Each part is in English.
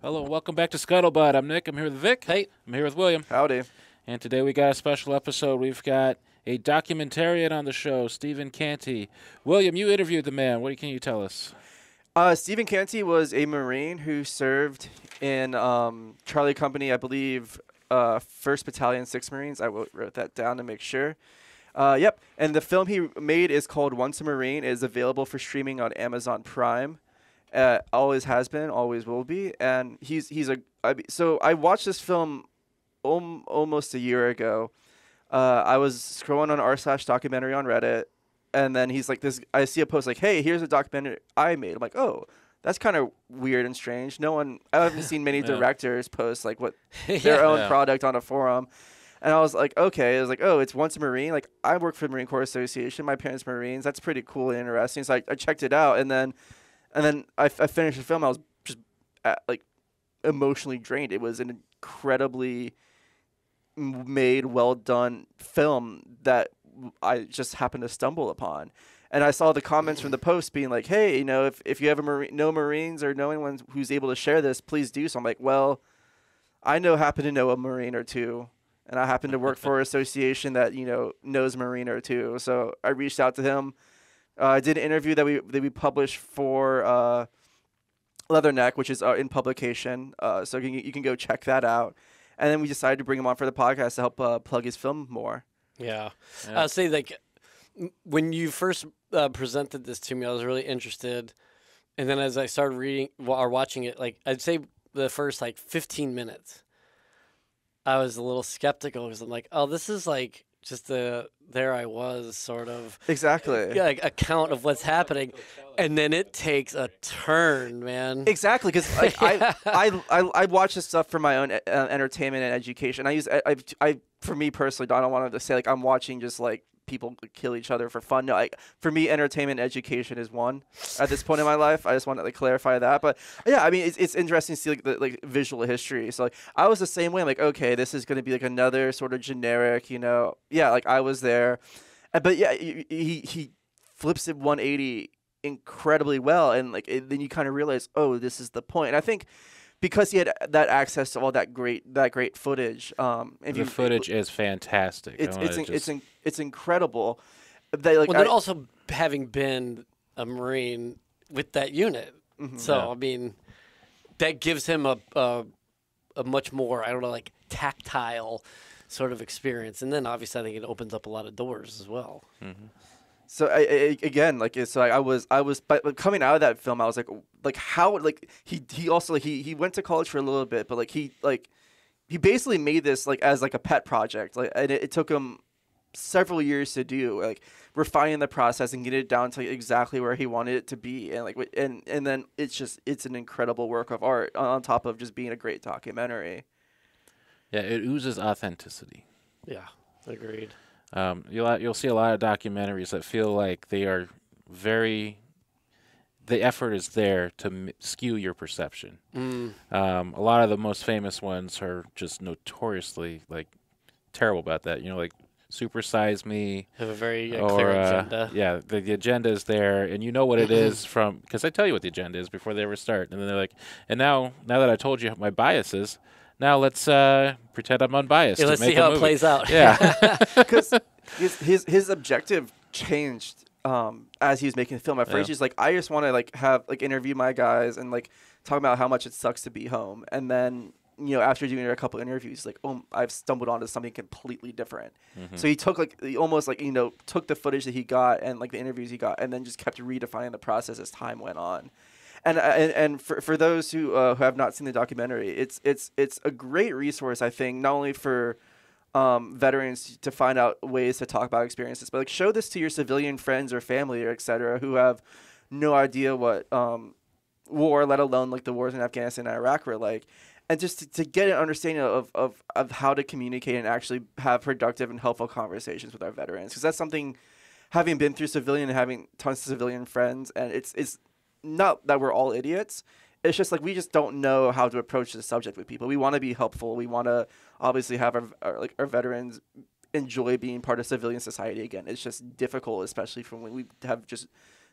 Hello, welcome back to Scuttlebutt. I'm Nick. I'm here with Vic. Hey. I'm here with William. Howdy. And today we got a special episode. We've got a documentarian on the show, Stephen Canty. William, you interviewed the man. What can you tell us? Stephen Canty was a Marine who served in Charlie Company, I believe, 1st Battalion, 6th Marines. I wrote that down to make sure. Yep. And the film he made is called Once a Marine. It is available for streaming on Amazon Prime. Always has been, always will be. And so I watched this film almost a year ago. I was scrolling on r/documentary on Reddit, and then he's like, I see a post like, hey, here's a documentary I made. I'm like, oh, that's kind of weird and strange. I haven't seen many directors post like what their own product on a forum. And I was like, okay. I was like, oh, it's Once a Marine. Like, I work for the Marine Corps Association. My parents are Marines. That's pretty cool and interesting. So I checked it out, and then I finished the film. I was just emotionally drained. It was an incredibly made, well done film that I just happened to stumble upon. And I saw the comments from the post being like, hey, if you have no Marines or no anyone who's able to share this, please do. So I'm like, well, happen to know a Marine or two. And I happen to work for an association that, knows a Marine or two. So I reached out to him. I did an interview that we published for Leatherneck, which is in publication. So you can go check that out. And then we decided to bring him on for the podcast to help plug his film more. Yeah. I'll say, when you first presented this to me, I was really interested. And then as I started reading or watching it, I'd say the first 15 minutes, I was a little skeptical because I'm like, oh, this is just there I was sort of account of what's happening, and then it takes a turn, man. Exactly, because I watch this stuff for my own entertainment and education. For me personally, I don't want to say I'm watching just people kill each other for fun. No, for me, entertainment and education is one at this point in my life. I just want to clarify that. But yeah, I mean, it's interesting to see the visual history. So I was the same way. I'm like, okay, this is going to be another sort of generic, I was there. But yeah, he flips it 180 incredibly well, and then you kind of realize, oh, this is the point. And I think because he had that access to all that great footage, the footage is fantastic. It's incredible. Then also having been a Marine with that unit, I mean, that gives him a much more tactile sort of experience, and then obviously I think it opens up a lot of doors as well. Mm-hmm. So I was but coming out of that film, I was how he also he went to college for a little bit, but he basically made this as a pet project, and it took him several years to do, refining the process and getting it down to exactly where he wanted it to be, and then it's an incredible work of art on top of just being a great documentary. Yeah, it oozes authenticity. Yeah, agreed. You'll see a lot of documentaries that feel like they are the effort is there to skew your perception. A lot of the most famous ones are just notoriously terrible about that. Super Size Me. Have a very clear agenda. Yeah, the agenda is there, and you know what it is because I tell you what the agenda is before they ever start, and then they're like, and now that I told you my biases. Now let's pretend I'm unbiased. Yeah, let's see how it plays out. Yeah, because his objective changed as he was making the film. At first, he's like, I just want to have interview my guys and talk about how much it sucks to be home. And then after doing a couple interviews, oh, I've stumbled onto something completely different. So he took took the footage that he got and the interviews he got, and then just kept redefining the process as time went on. And for those who have not seen the documentary, it's a great resource, I think, not only for veterans to find out ways to talk about experiences, but show this to your civilian friends or family or et cetera who have no idea what war, let alone the wars in Afghanistan and Iraq were like, and just to get an understanding of how to communicate and actually have productive and helpful conversations with our veterans, because that's something, having been through civilian and having tons of civilian friends, and it's not that we're all idiots. It's just we just don't know how to approach the subject with people. We want to be helpful. We want to obviously have our veterans enjoy being part of civilian society again. It's just difficult, especially from when we have just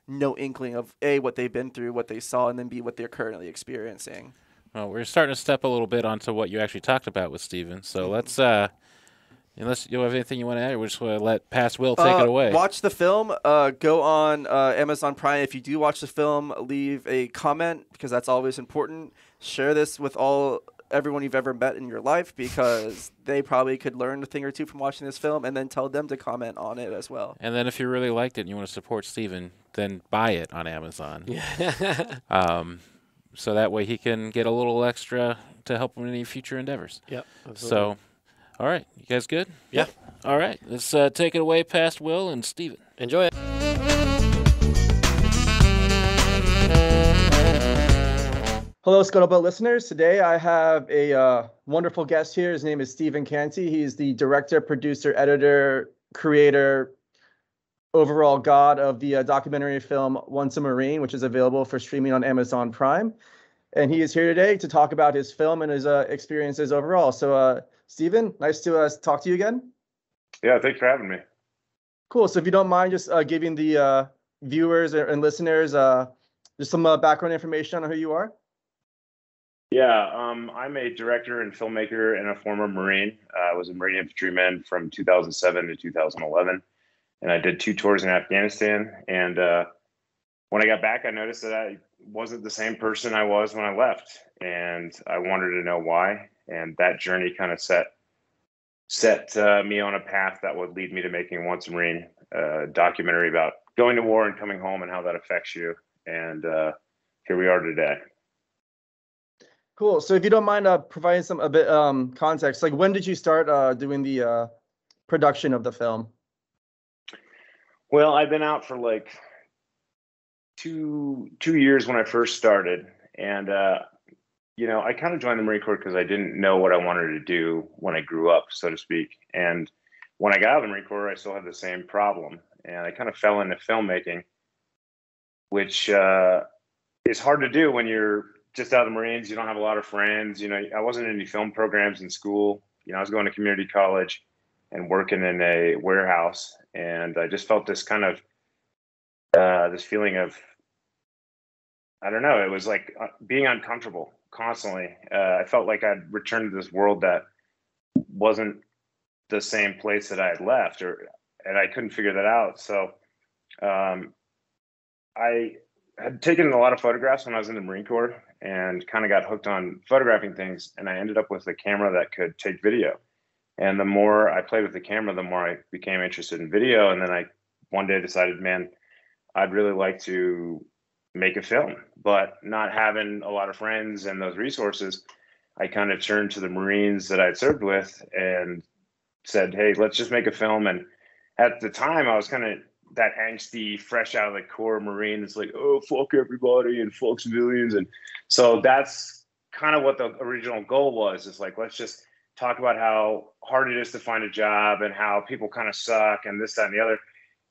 no inkling of A, what they've been through, what they saw, and then B, what they're currently experiencing. Well, we're starting to step a little bit onto what you actually talked about with Steven. So let's, unless you have anything you want to add, we just want to let Past Will take it away. Watch the film. Go on Amazon Prime. If you do watch the film, leave a comment because that's always important. Share this with everyone you've ever met in your life because they probably could learn a thing or two from watching this film, and then tell them to comment on it as well. And then if you really liked it and you want to support Steven, then buy it on Amazon. So that way he can get a little extra to help him in any future endeavors. Yep. Absolutely. So, all right. You guys good? Yeah. All right. Let's take it away past Will and Steven. Enjoy it. Hello, Scuttlebutt listeners. Today I have a wonderful guest here. His name is Steven Canty. He's the director, producer, editor, creator, overall god of the documentary film Once a Marine, which is available for streaming on Amazon Prime. And he is here today to talk about his film and his experiences overall. So, Steven, nice to talk to you again. Yeah, thanks for having me. Cool. So if you don't mind just giving the viewers and listeners just some background information on who you are. Yeah, I'm a director and filmmaker and a former Marine. I was a Marine infantryman from 2007 to 2011, and I did 2 tours in Afghanistan. And when I got back, I noticed that I wasn't the same person I was when I left, and I wanted to know why. And that journey kind of set me on a path that would lead me to making Once a Marine, a documentary about going to war and coming home and how that affects you. And here we are today. Cool. So if you don't mind providing a bit context, like when did you start doing the production of the film? Well, I've been out for like two years when I first started, and I kind of joined the Marine Corps because I didn't know what I wanted to do when I grew up, so to speak. And when I got out of the Marine Corps, I still had the same problem, and I kind of fell into filmmaking, which is hard to do when you're just out of the Marines. You don't have a lot of friends. I wasn't in any film programs in school. I was going to community college and working in a warehouse. And I just felt this kind of, this feeling of, I don't know, it was like being uncomfortable constantly. I felt like I'd returned to this world that wasn't the same place that I had left, and I couldn't figure that out. So I had taken a lot of photographs when I was in the Marine Corps and kind of got hooked on photographing things. And I ended up with a camera that could take video. And the more I played with the camera, the more I became interested in video. And then I one day decided, man, I'd really like to make a film, but not having a lot of friends and those resources, I kind of turned to the Marines that I'd served with and said, hey, let's just make a film. And at the time I was kind of that angsty, fresh out of the Corps Marine. It's like, oh, fuck everybody and fuck civilians. And so that's kind of what the original goal was. It's like, let's just talk about how hard it is to find a job and how people kind of suck and this, that, and the other.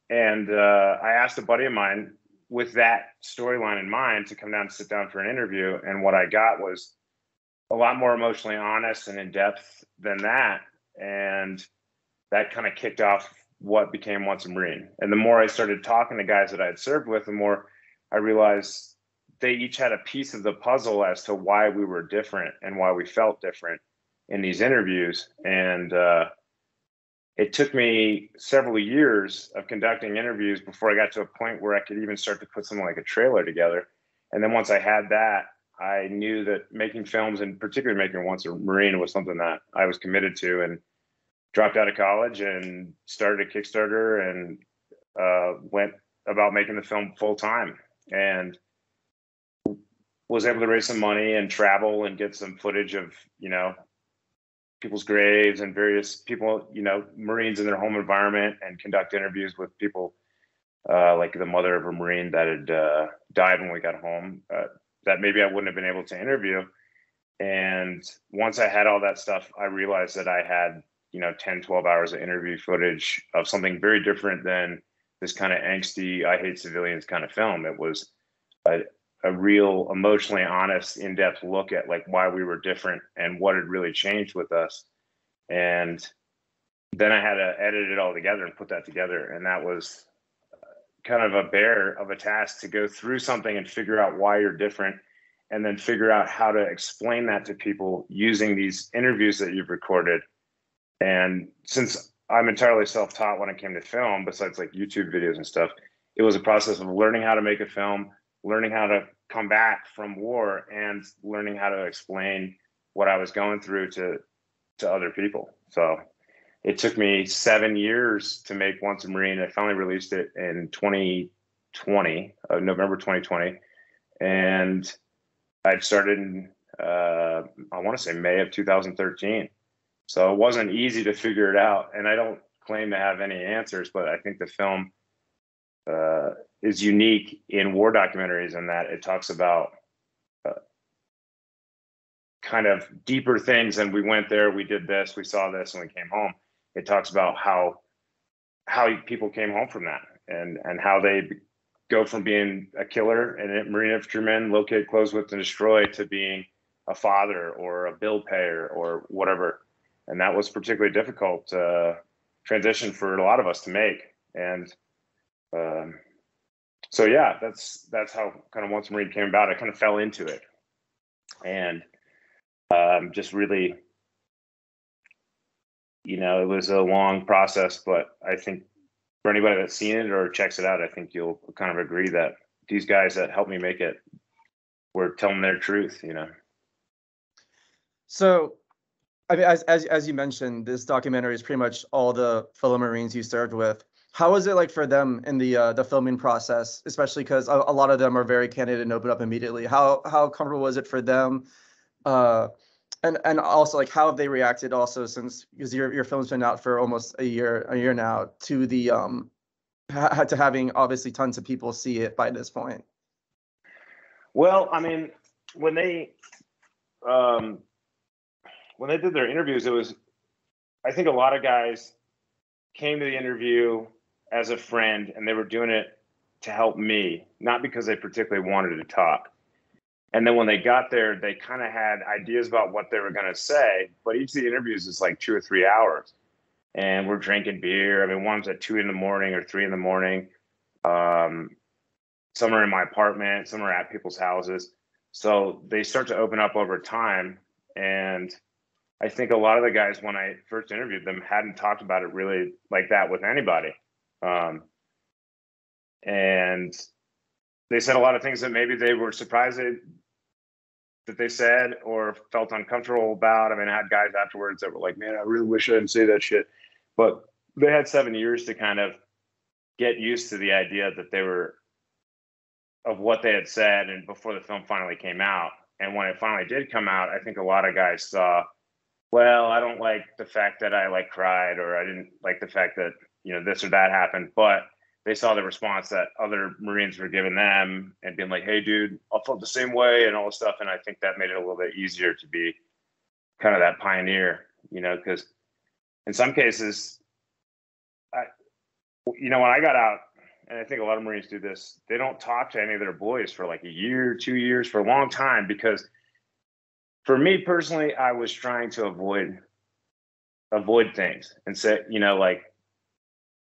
And I asked a buddy of mine with that storyline in mind to come down and sit down for an interview. And what I got was a lot more emotionally honest and in depth than that. And that kind of kicked off what became Once a Marine. And the more I started talking to guys that I had served with, the more I realized they each had a piece of the puzzle as to why we were different and why we felt different in these interviews. And it took me several years of conducting interviews before I got to a point where I could even start to put something like a trailer together. And then once I had that, I knew that making films, and particularly making Once a Marine, was something that I was committed to, and dropped out of college and started a Kickstarter and went about making the film full time, and was able to raise some money and travel and get some footage of, people's graves and various people, Marines in their home environment, and conduct interviews with people like the mother of a Marine that had died when we got home that maybe I wouldn't have been able to interview. And once I had all that stuff, I realized that I had 10, 12 hours of interview footage of something very different than this kind of angsty, I hate civilians kind of film. It was a real emotionally honest, in-depth look at like why we were different and what had really changed with us. And then I had to edit it all together and put that together. And that was kind of a bear of a task, to go through something and figure out why you're different and then figure out how to explain that to people using these interviews that you've recorded. And since I'm entirely self-taught when it came to film, besides like YouTube videos and stuff, it was a process of learning how to make a film, learning how to come back from war, and learning how to explain what I was going through to other people. So it took me 7 years to make Once a Marine. I finally released it in 2020, November 2020. And I started in, I want to say May of 2013. So it wasn't easy to figure it out. And I don't claim to have any answers, but I think the film is unique in war documentaries in that it talks about kind of deeper things. And we went there, we did this, we saw this, and we came home. It talks about how people came home from that, and how they go from being a killer and a Marine infantryman, locate, close with, and destroy, to being a father or a bill payer or whatever. And that was particularly difficult transition for a lot of us to make. And so yeah, that's how kind of Once a Marine came about. I kind of fell into it, and just really, you know, it was a long process, but I think for anybody that's seen it or checks it out, I think you'll kind of agree that these guys that helped me make it were telling their truth, you know. So, I mean, as you mentioned, this documentary is pretty much all the fellow Marines you served with. How was it like for them in the filming process, especially because a lot of them are very candid and open up immediately? How comfortable was it for them? And also, like, how have they reacted also, since, because your film's been out for almost a year now, to the to having obviously tons of people see it by this point? Well, I mean, when they did their interviews, it was, I think a lot of guys came to the interview as a friend, and they were doing it to help me, not because they particularly wanted to talk. And then when they got there, they kind of had ideas about what they were going to say, but each of the interviews is like 2 or 3 hours, and we're drinking beer. I mean, one's at 2 a.m. or 3 a.m. Some are in my apartment, some are at people's houses. So they start to open up over time. And I think a lot of the guys, when I first interviewed them, hadn't talked about it really like that with anybody. And they said a lot of things that maybe they were surprised that they said or felt uncomfortable about. I mean, I had guys afterwards that were like, man, I really wish I didn't say that shit. But they had 7 years to kind of get used to the idea that they were, of what they had said, and before the film finally came out. And when it finally did come out, I think a lot of guys saw, well, I don't like the fact that I like cried, or I didn't like the fact that, you know, this or that happened. But they saw the response that other Marines were giving them and being like, hey, dude, I felt the same way, and all this stuff. And I think that made it a little bit easier to be kind of that pioneer, you know, because in some cases, you know, when I got out, and I think a lot of Marines do this, they don't talk to any of their boys for like a year, 2 years, for a long time, because for me personally, I was trying to avoid things, and say, you know, like,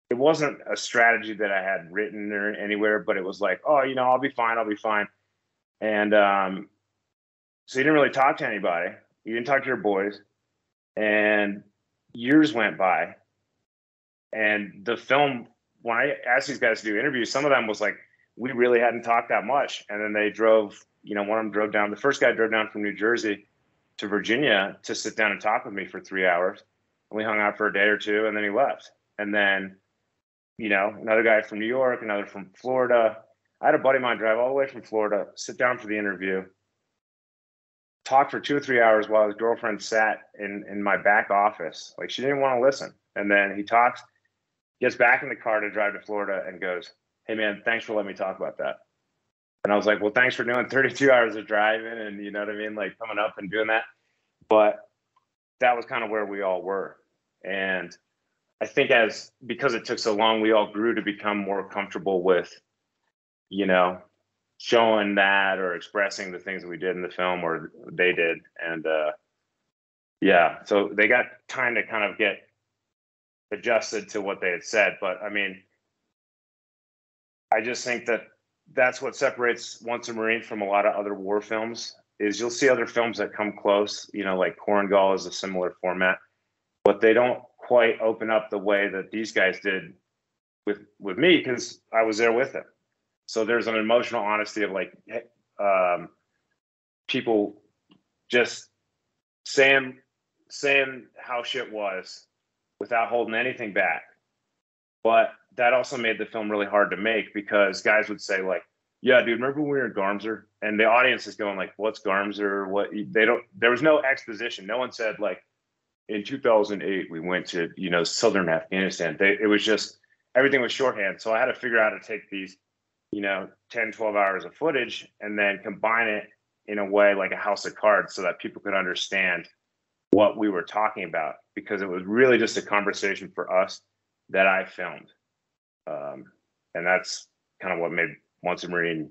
it wasn't a strategy that I had written or anywhere, but it was like, oh, you know, I'll be fine. And so you didn't really talk to anybody. You didn't talk to your boys, and years went by. And the film, when I asked these guys to do interviews, some of them was like, we really hadn't talked that much. And then they drove, you know, one of them drove down, the first guy drove down from New Jersey to Virginia to sit down and talk with me for 3 hours. And we hung out for a day or two, and then he left. And then, you know, another guy from New York, another from Florida. I had a buddy of mine drive all the way from Florida, sit down for the interview, talk for 2 or 3 hours while his girlfriend sat in my back office. Like, she didn't want to listen. And then he talks, gets back in the car to drive to Florida, and goes, hey man, thanks for letting me talk about that. And I was like, well, thanks for doing 32 hours of driving, and, you know what I mean? Like, coming up and doing that. But that was kind of where we all were. And I think because it took so long, we all grew to become more comfortable with, you know, showing that or expressing the things that we did in the film, or they did. And yeah, so they got time to kind of get adjusted to what they had said. But I mean, I just think that that's what separates Once a Marine from a lot of other war films. Is you'll see other films that come close, you know, like Korengal is a similar format, but they don't quite open up the way that these guys did with me, because I was there with them. So there's an emotional honesty of like people just saying how shit was without holding anything back. But that also made the film really hard to make, because guys would say like, yeah, dude, remember when we were in Garmser? And the audience is going like, what's Garmser? What? There was no exposition. No one said like, in 2008, we went to, you know, southern Afghanistan. It was just, everything was shorthand. So I had to figure out how to take these, you know, 10, 12 hours of footage and then combine it in a way like a house of cards so that people could understand what we were talking about, because it was really just a conversation for us that I filmed. And that's kind of what made Once a Marine,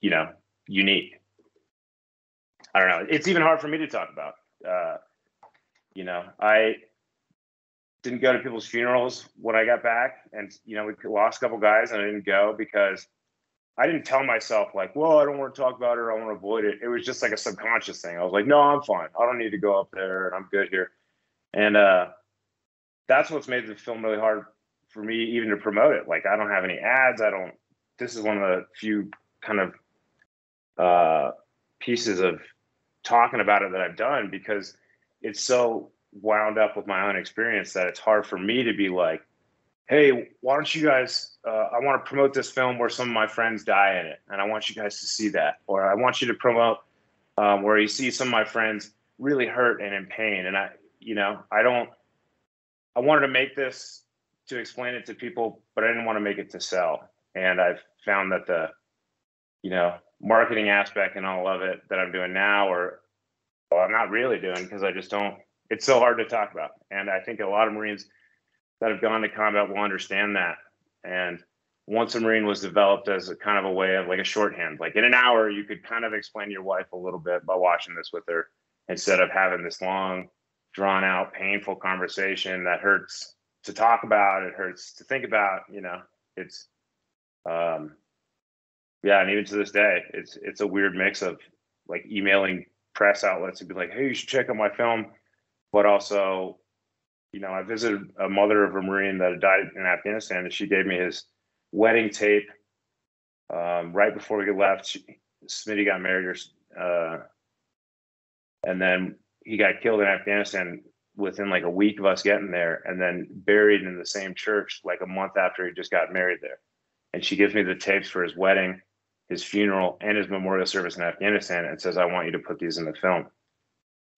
you know, unique. I don't know. It's even hard for me to talk about. You know, I didn't go to people's funerals when I got back, and, you know, we lost a couple guys and I didn't go because I didn't tell myself like, well, I don't want to talk about it, or I want to avoid it. It was just like a subconscious thing. I was like, no, I'm fine. I don't need to go up there, and I'm good here. And that's what's made the film really hard for me even to promote it. Like, I don't have any ads. This is one of the few kind of pieces of talking about it that I've done, because it's so wound up with my own experience that it's hard for me to be like, hey, why don't you guys, I want to promote this film where some of my friends die in it, and I want you guys to see that. Or I want you to promote where you see some of my friends really hurt and in pain. And I wanted to make this to explain it to people, but I didn't want to make it to sell. And I've found that the, you know, marketing aspect and all of it that I'm doing now, or well, I'm not really doing, because I just don't, it's so hard to talk about. And I think a lot of Marines that have gone to combat will understand that. And Once a Marine was developed as a kind of a way of like a shorthand. Like, in an hour, you could kind of explain to your wife a little bit by watching this with her, instead of having this long, drawn out, painful conversation that hurts to talk about. It hurts to think about, you know. It's yeah, and even to this day, it's a weird mix of like emailing press outlets and be like, hey, you should check out my film, but also, you know, I visited a mother of a Marine that had died in Afghanistan, and she gave me his wedding tape right before we left. Smitty got married, and then he got killed in Afghanistan within like a week of us getting there, and then buried in the same church like a month after he just got married there. And she gives me the tapes for his wedding, his funeral, and his memorial service in Afghanistan, and says, I want you to put these in the film.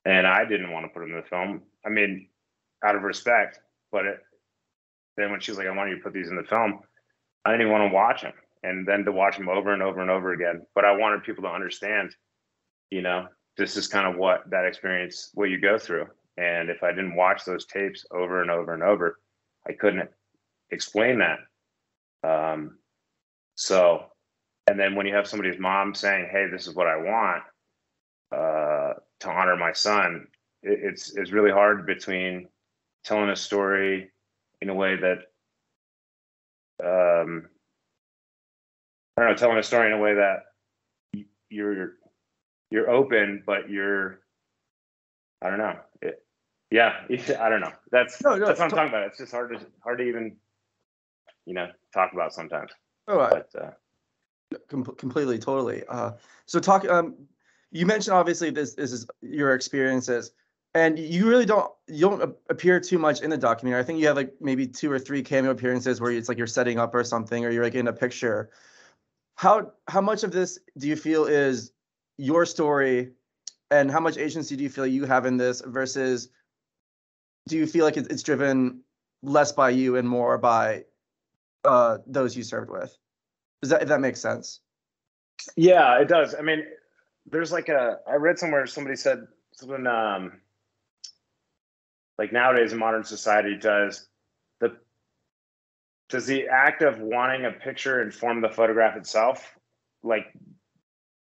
And I didn't want to put them in the film. I mean, out of respect, but then when she's like, I want you to put these in the film, I didn't even want to watch them. And then to watch them over and over and over again. But I wanted people to understand, you know, this is kind of what that experience, what you go through. And if I didn't watch those tapes over and over and over, I couldn't explain that. So, and then when you have somebody's mom saying, hey, this is what I want to honor my son, it's really hard between telling a story in a way that, I don't know, telling a story in a way that you're open, but I don't know. I don't know. That's what I'm talking about. It's just hard to even, you know, talk about sometimes. Oh, but, completely, totally. So you mentioned obviously this is your experiences, and you really don't appear too much in the documentary. I think you have like maybe 2 or 3 cameo appearances where it's like you're setting up or something, or you're like in a picture. How much of this do you feel is your story, and how much agency do you feel you have in this, versus do you feel like it's driven less by you and more by those you served with? If that makes sense? Yeah, it does. I mean, there's like I read somewhere somebody said something like nowadays in modern society, does the act of wanting a picture inform the photograph itself? Like,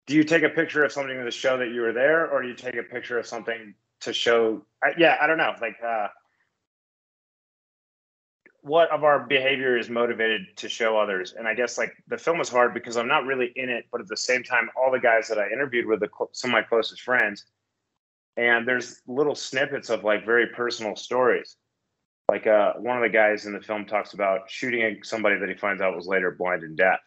do you take a picture of something to show that you were there, or do you take a picture of something to show? I don't know. Like, what of our behavior is motivated to show others. And I guess like the film is hard because I'm not really in it, but at the same time, all the guys that I interviewed were some of my closest friends. And there's little snippets of like very personal stories. Like one of the guys in the film talks about shooting somebody that he finds out was later blind and deaf.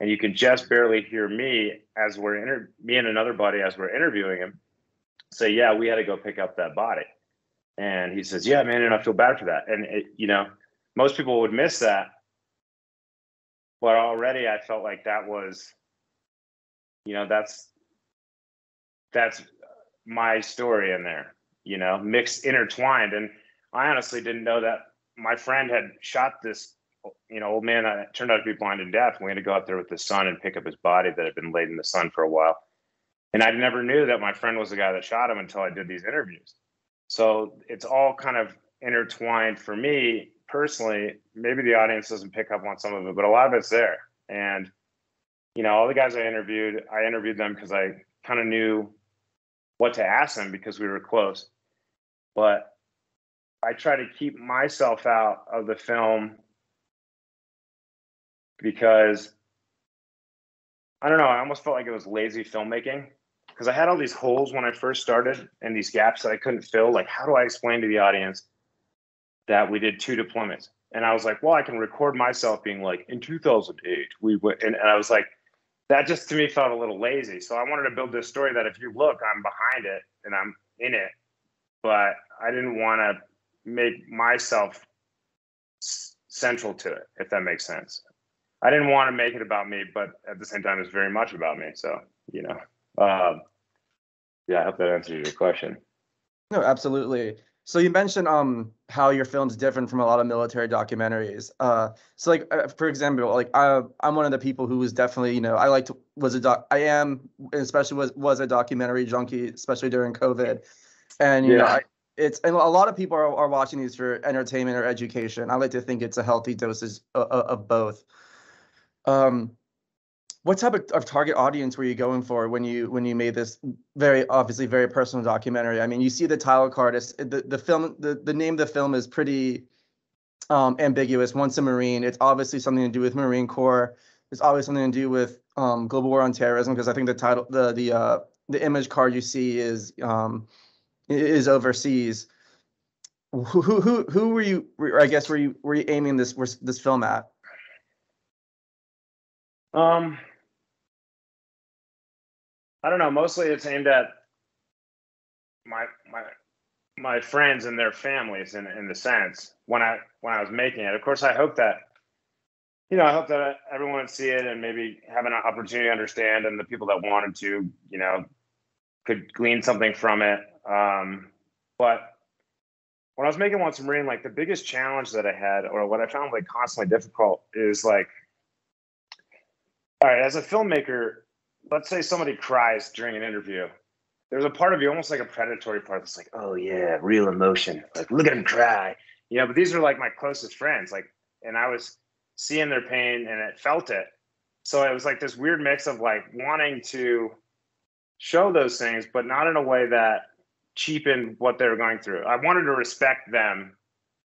And you can just barely hear me as me and another buddy as we're interviewing him say, yeah, we had to go pick up that body. And he says, yeah, man, and I feel bad for that. And most people would miss that. But already I felt like that was, that's my story in there, mixed, intertwined. And I honestly didn't know that my friend had shot this, old man that turned out to be blind and deaf. And we had to go out there with the son and pick up his body that had been laid in the sun for a while. And I never knew that my friend was the guy that shot him until I did these interviews. So it's all kind of intertwined for me personally. Maybe the audience doesn't pick up on some of it, but a lot of it's there. And, all the guys I interviewed them because I kind of knew what to ask them because we were close. But I try to keep myself out of the film because, I don't know, I almost felt like it was lazy filmmaking. Because I had all these holes when I first started and these gaps that I couldn't fill. Like, how do I explain to the audience that we did 2 deployments? And I was like, well, I can record myself being like, in 2008, we went. And I was like, that just to me felt a little lazy. So I wanted to build this story that if you look, I'm behind it and I'm in it. But I didn't want to make myself central to it, if that makes sense. I didn't want to make it about me, but at the same time, it's very much about me. So, yeah, I hope that answers your question. No, absolutely. So you mentioned how your film's different from a lot of military documentaries. So like for example, like I'm one of the people who was definitely I am, especially was a documentary junkie, especially during COVID, and and a lot of people are watching these for entertainment or education. I like to think it's a healthy dosage of both. What type of target audience were you going for when you made this obviously very personal documentary? I mean, you see the title card. The film, the name of the film is pretty ambiguous. Once a Marine, it's obviously something to do with Marine Corps. It's obviously something to do with global war on terrorism, because I think the title, the image card you see is overseas. Who were you? I guess were you aiming this film at? I don't know. Mostly it's aimed at my friends and their families in the sense when I was making it. Of course, I hope that everyone would see it and maybe have an opportunity to understand, and the people that wanted to, could glean something from it. But when I was making Once a Marine, like the biggest challenge that I had, or what I found like constantly difficult, is like, all right, as a filmmaker, let's say somebody cries during an interview. There's a part of you, almost like a predatory part, that's like, oh yeah, real emotion. Like, look at him cry. But these are like my closest friends. Like, and I was seeing their pain and it felt it. So it was like this weird mix of like wanting to show those things, but not in a way that cheapened what they were going through. I wanted to respect them,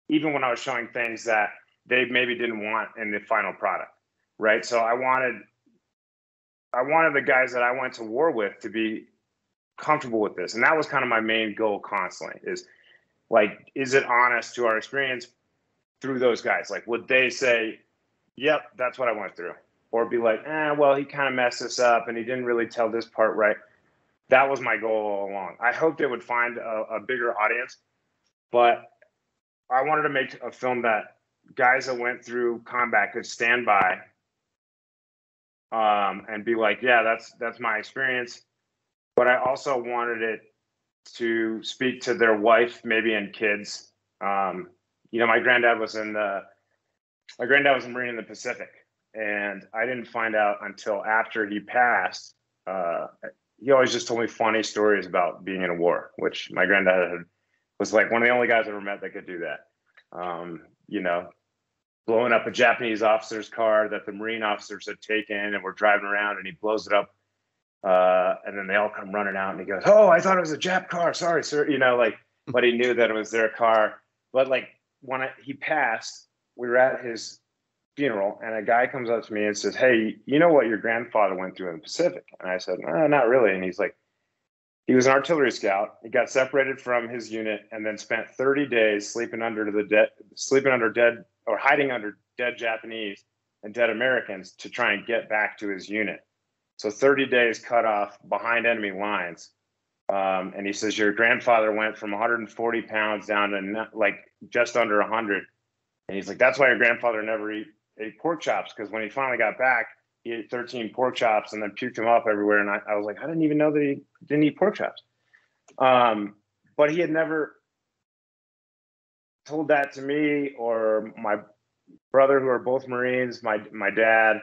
even when I was showing things that they maybe didn't want in the final product. Right. So I wanted the guys that I went to war with to be comfortable with this. And that was kind of my main goal constantly, is like, is it honest to our experience through those guys? Like, would they say, yep, that's what I went through? Or be like, well, he kind of messed this up and he didn't really tell this part right. That was my goal all along. I hoped it would find a bigger audience, but I wanted to make a film that guys that went through combat could stand by and be like, yeah, that's my experience. But I also wanted it to speak to their wife, maybe, and kids. My granddad was a Marine in the Pacific, and I didn't find out until after he passed. He always just told me funny stories about being in a war, which my granddad was like one of the only guys I ever met that could do that. Blowing up a Japanese officer's car that the Marine officers had taken, and we're driving around, and he blows it up. And then they all come running out, and he goes, "Oh, I thought it was a Jap car. Sorry, sir." But he knew that it was their car. But like when he passed, we were at his funeral, and a guy comes up to me and says, "Hey, you know what your grandfather went through in the Pacific?" And I said, "Not really." And he's like, he was an artillery scout. He got separated from his unit and then spent 30 days sleeping under dead or hiding under dead Japanese and dead Americans to try and get back to his unit. So 30 days cut off behind enemy lines. And he says, your grandfather went from 140 pounds down to like just under 100. And he's like, that's why your grandfather never ate pork chops, because when he finally got back, he ate 13 pork chops and then puked them up everywhere. And I was like, I didn't even know that he didn't eat pork chops. But he had never told that to me or my brother, who are both Marines, my dad.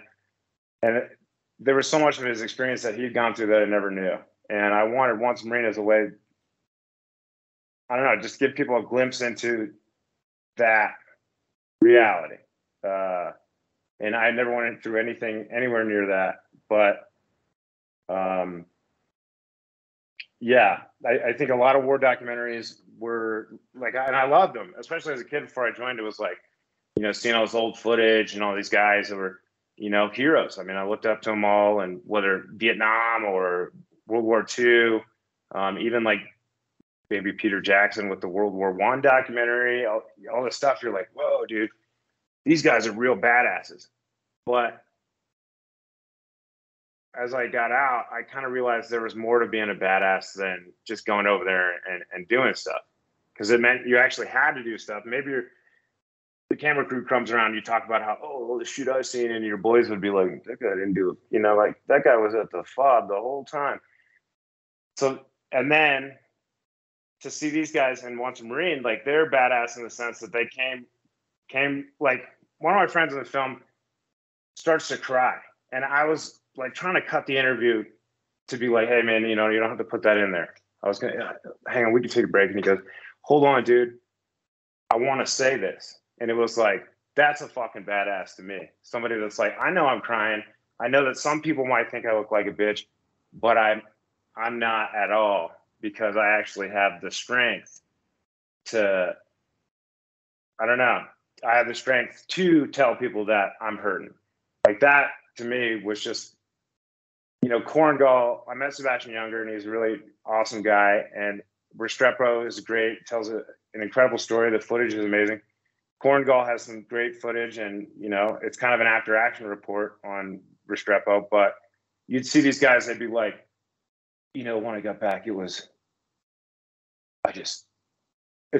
And there was so much of his experience that he'd gone through that I never knew. And I wanted Once a Marine as a way, I don't know, just give people a glimpse into that reality. And I never went through anything anywhere near that. But yeah, I think a lot of war documentaries were like, and I loved them, especially as a kid before I joined. It was like, you know, seeing all this old footage and all these guys that were, you know, heroes. I mean, I looked up to them all, and whether Vietnam or World War II, even like maybe Peter Jackson with the World War I documentary, all this stuff, you're like, whoa, dude, these guys are real badasses. But as I got out, I kind of realized there was more to being a badass than just going over there and doing stuff. Because it meant you actually had to do stuff. Maybe the camera crew comes around, you talk about how, oh, the shoot I've seen, and your boys would be like, that guy didn't do it. You know, like that guy was at the FOB the whole time. So, and then to see these guys in Once a Marine, like they're badass in the sense that they came like, one of my friends in the film starts to cry. And I was like trying to cut the interview to be like, hey man, you know, you don't have to put that in there. I was going to, hang on, we can take a break. And he goes, hold on, dude. I want to say this. And it was like, that's a fucking badass to me. Somebody that's like, I know I'm crying. I know that some people might think I look like a bitch, but I'm not at all, because I actually have the strength to, I don't know, I have the strength to tell people that I'm hurting. Like that to me was just, you know, Korngal. I met Sebastian Younger, and he's a really awesome guy. And Restrepo is great, tells an incredible story. The footage is amazing. Korngal has some great footage, and, you know, it's kind of an after action report on Restrepo. But you'd see these guys, they'd be like, you know, when I got back, it's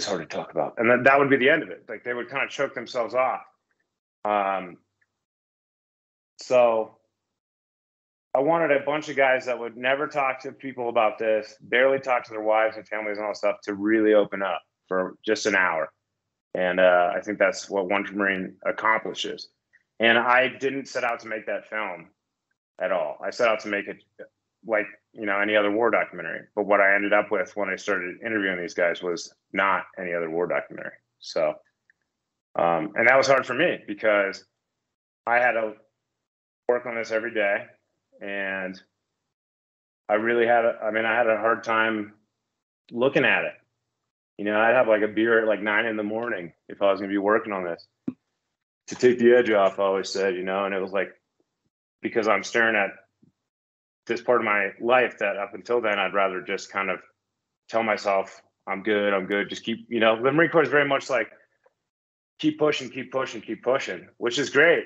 hard to talk about. And that would be the end of it. Like they would kind of choke themselves off. So I wanted a bunch of guys that would never talk to people about this, barely talk to their wives and families and all that stuff, to really open up for just an hour. And I think that's what Once a Marine accomplishes. And I didn't set out to make that film at all. I set out to make it like, you know, any other war documentary. But what I ended up with when I started interviewing these guys was not any other war documentary. So, and that was hard for me, because I had to work on this every day. And I really had I had a hard time looking at it. You know, I'd have like a beer at like 9 a.m. if I was going to be working on this, to take the edge off, I always said, you know. And it was like, because I'm staring at this part of my life that up until then, I'd rather just kind of tell myself, I'm good. Just keep, you know, the Marine Corps is very much like, keep pushing, which is great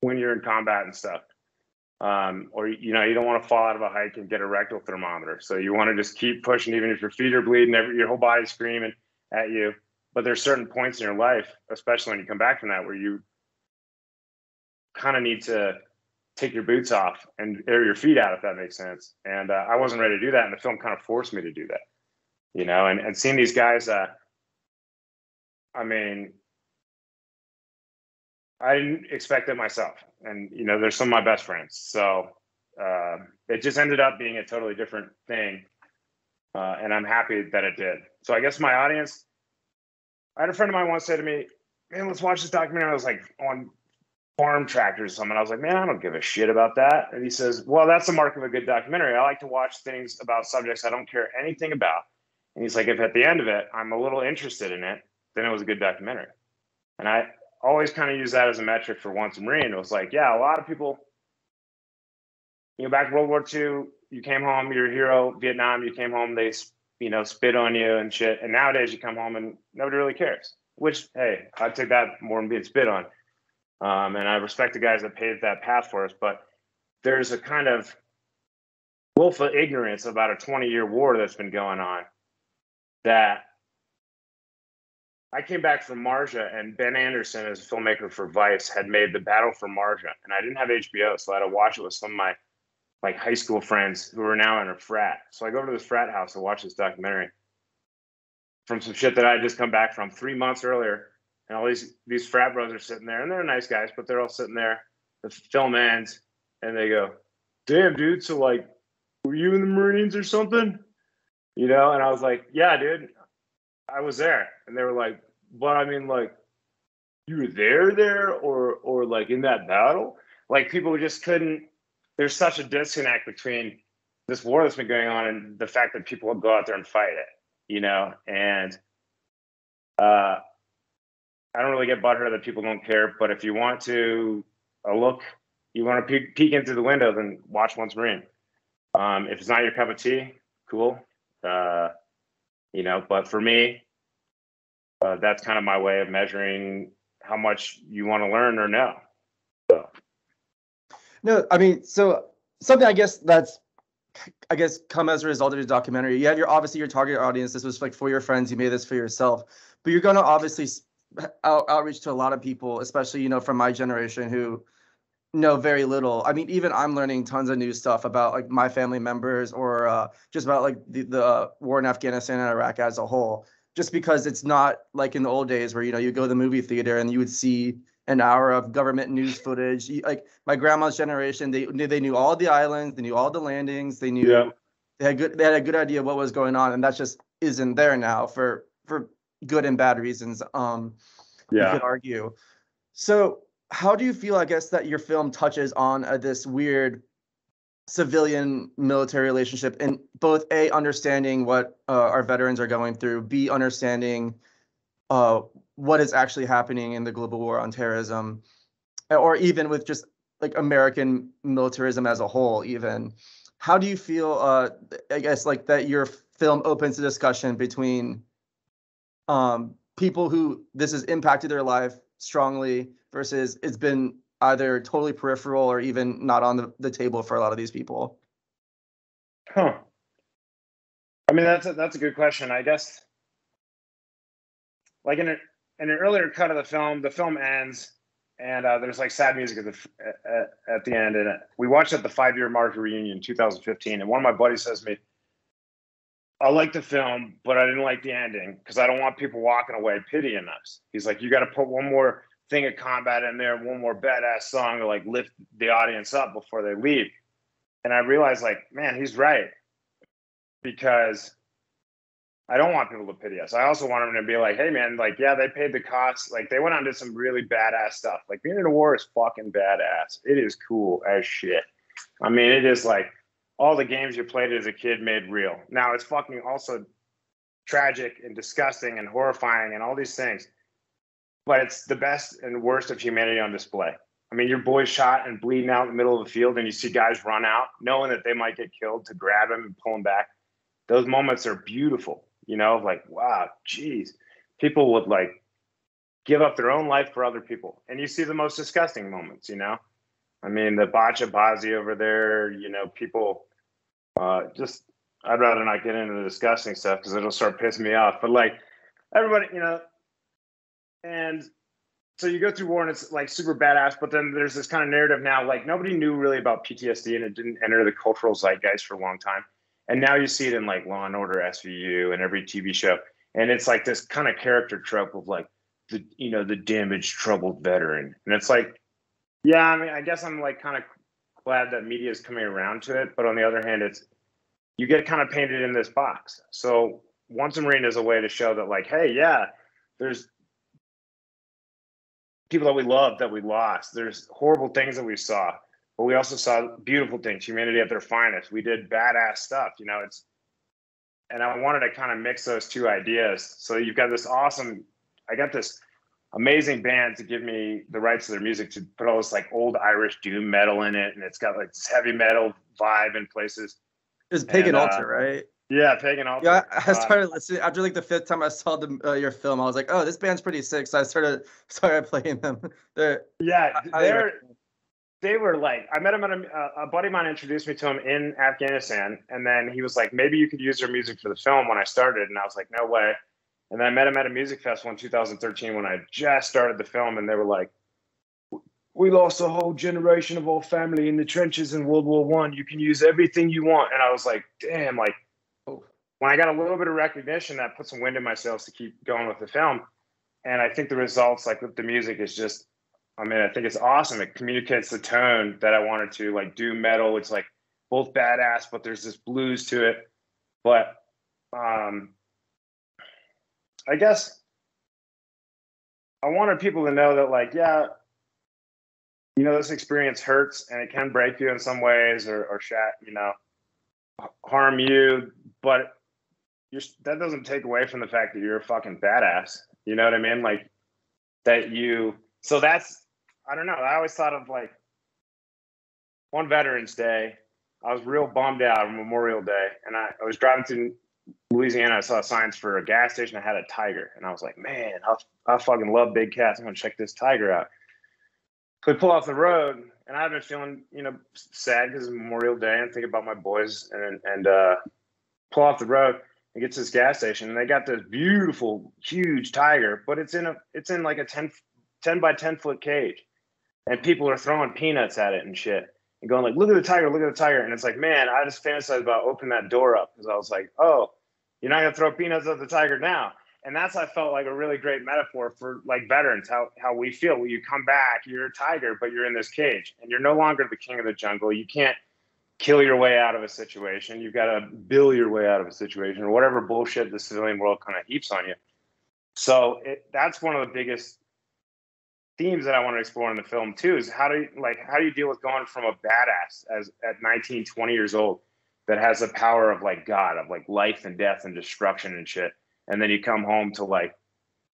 when you're in combat and stuff. Or, you know, you don't want to fall out of a hike and get a rectal thermometer. So you want to just keep pushing, even if your feet are bleeding, your whole body's screaming at you. But there's certain points in your life, especially when you come back from that, where you kind of need to take your boots off and air your feet out, if that makes sense. And I wasn't ready to do that. And the film kind of forced me to do that, you know, and seeing these guys, I mean, I didn't expect it myself. And, you know, they're some of my best friends. So it just ended up being a totally different thing. And I'm happy that it did. So I guess my audience, I had a friend of mine once say to me, man, let's watch this documentary. I was like, on farm tractors or something. I was like, man, I don't give a shit about that. And he says, well, that's the mark of a good documentary. I like to watch things about subjects I don't care anything about. And he's like, if at the end of it, I'm a little interested in it, then it was a good documentary. And always kind of use that as a metric for Once a Marine. It was like, yeah, a lot of people, back in World War II, you came home, you're a hero. Vietnam, you came home, they, spit on you and shit. And nowadays you come home and nobody really cares, which, hey, I'd take that more than being spit on. And I respect the guys that paved that path for us, but there's a kind of willful ignorance about a 20-year war that's been going on that I came back from Marja, and Ben Anderson, as a filmmaker for Vice, had made The Battle for Marja, and I didn't have HBO, so I had to watch it with some of my high school friends who are now in a frat. So I go to this frat house to watch this documentary from some shit that I had just come back from 3 months earlier, and all these frat bros are sitting there, and they're nice guys, but they're all sitting there. The film ends, and they go, "Damn, dude, so were you in the Marines or something?" And I was like, "Yeah, dude, I was there." And they were like, "But I mean, you were there or in that battle?" People just couldn't. There's such a disconnect between this war that's been going on and the fact that people will go out there and fight it, and I don't really get butthurt that people don't care, but if you want to you want to peek into the window, then watch Once Marine. If it's not your cup of tea, cool. But for me, that's kind of my way of measuring how much you want to learn or know. So. No, I mean, so something that's come as a result of your documentary. You had obviously your target audience. This was for your friends. You made this for yourself, but you're going to obviously outreach to a lot of people, especially, from my generation who know very little. I mean, even I'm learning tons of new stuff about my family members or just about the war in Afghanistan and Iraq as a whole, just because it's not like in the old days where, you go to the movie theater and you would see an hour of government news footage. My grandma's generation, they knew all the islands, they knew all the landings, they knew they had a good idea of what was going on, and that just isn't there now for good and bad reasons. You could argue. So how do you feel, I guess, that your film touches on this weird civilian military relationship in both A, understanding what our veterans are going through, B, understanding what is actually happening in the global war on terrorism, or even with just American militarism as a whole, even. How do you feel, I guess, that your film opens a discussion between people who this has impacted their life strongly versus it's been either totally peripheral or even not on the table for a lot of these people? Huh. I mean, that's a good question. I guess, in an earlier cut of the film ends, and there's sad music at the end. And we watched at the 5-year Marja reunion in 2015. And one of my buddies says to me, "I like the film, but I didn't like the ending because I don't want people walking away pitying us." He's like, "You got to put one more thing of combat in there, one more badass song to lift the audience up before they leave." And I realized, man, he's right, because I don't want people to pity us. I also want them to be like, "Hey, man, yeah, they paid the cost. They went on to some really badass stuff. Being in a war is fucking badass. It is cool as shit. I mean, it is all the games you played as a kid made real. Now it's fucking also tragic and disgusting and horrifying and all these things, but it's the best and worst of humanity on display. I mean, your boy's shot and bleeding out in the middle of the field, and you see guys run out knowing that they might get killed to grab him and pull him back. Those moments are beautiful, wow, geez, people would give up their own life for other people. And you see the most disgusting moments, I mean, the Bachabazi over there, people I'd rather not get into the disgusting stuff because it'll start pissing me off. But everybody, and so you go through war and it's super badass, but then there's this kind of narrative now, nobody knew really about PTSD and it didn't enter the cultural zeitgeist for a long time. And now you see it in Law and Order SVU and every TV show. And it's this kind of character trope of the damaged, troubled veteran. And it's yeah, I mean, I guess I'm kind of glad that media is coming around to it. But on the other hand, you get kind of painted in this box. So Once a Marine is a way to show that hey, yeah, there's people that we love that we lost. There's horrible things that we saw, but we also saw beautiful things, humanity at their finest. We did badass stuff, and I wanted to kind of mix those two ideas. So you've got this I got this amazing band to give me the rights to their music, to put all this like old Irish doom metal in it, and it's got like this heavy metal vibe in places. It's Pagan Altar, right? Yeah, Pagan Altar. Yeah, I started listening after like the 5th time I saw your film. I was like, oh, this band's pretty sick. So I started playing them. They were like, I met him at a buddy of mine introduced me to him in Afghanistan, and then he was like, maybe you could use their music for the film when I started, and I was like, no way. And then I met him at a music festival in 2013 when I just started the film, and they were like, we lost a whole generation of our family in the trenches in World War I. You can use everything you want. And I was like, damn, like, when I got a little bit of recognition, that put some wind in my sails to keep going with the film. And I think the results, like with the music, is just, I mean, I think it's awesome. It communicates the tone that I wanted to, like doom metal. It's like both badass, but there's this blues to it. But I guess I wanted people to know that, like, yeah, you know, this experience hurts and it can break you in some ways, or harm you, but that doesn't take away from the fact that you're a fucking badass. You know what I mean? Like so that's, I don't know. I always thought of like one Veterans Day, I was real bummed out on Memorial Day, and I was driving through Louisiana. I saw signs for a gas station that had a tiger, and I was like, man, I fucking love big cats. I'm gonna check this tiger out. So we pull off the road, and I've been feeling, sad because it's Memorial Day, and think about my boys, and pull off the road and get to this gas station, and they got this beautiful, huge tiger, but it's in like a 10 by 10 foot cage, and people are throwing peanuts at it and shit, and going like, look at the tiger, and it's like, man, I just fantasized about opening that door up, because I was like, oh, you're not gonna throw peanuts at the tiger now. And I felt like a really great metaphor for like veterans, how we feel. When you come back, you're a tiger, but you're in this cage, and you're no longer the king of the jungle. You can't kill your way out of a situation. You've got to bill your way out of a situation, or whatever bullshit the civilian world kind of heaps on you. So that's one of the biggest themes that I want to explore in the film too, is how do you deal with going from a badass at 19, 20 years old that has the power of like God, of like life and death and destruction and shit. And then you come home to like,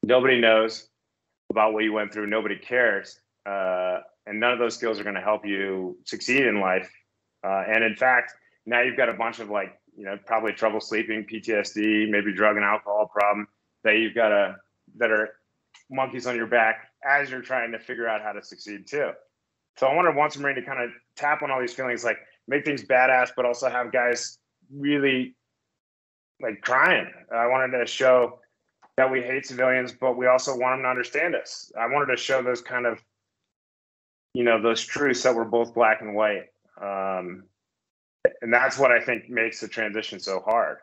nobody knows about what you went through. Nobody cares. And none of those skills are going to help you succeed in life. And in fact, now you've got a bunch of like, probably trouble sleeping, PTSD, maybe drug and alcohol problem that are monkeys on your back as you're trying to figure out how to succeed too. So I wanted Once a Marine to kind of tap on all these feelings, like make things badass, but also have guys really like crying. I wanted to show that we hate civilians, but we also want them to understand us. I wanted to show those kind of, those truths that we're both black and white. And that's what I think makes the transition so hard.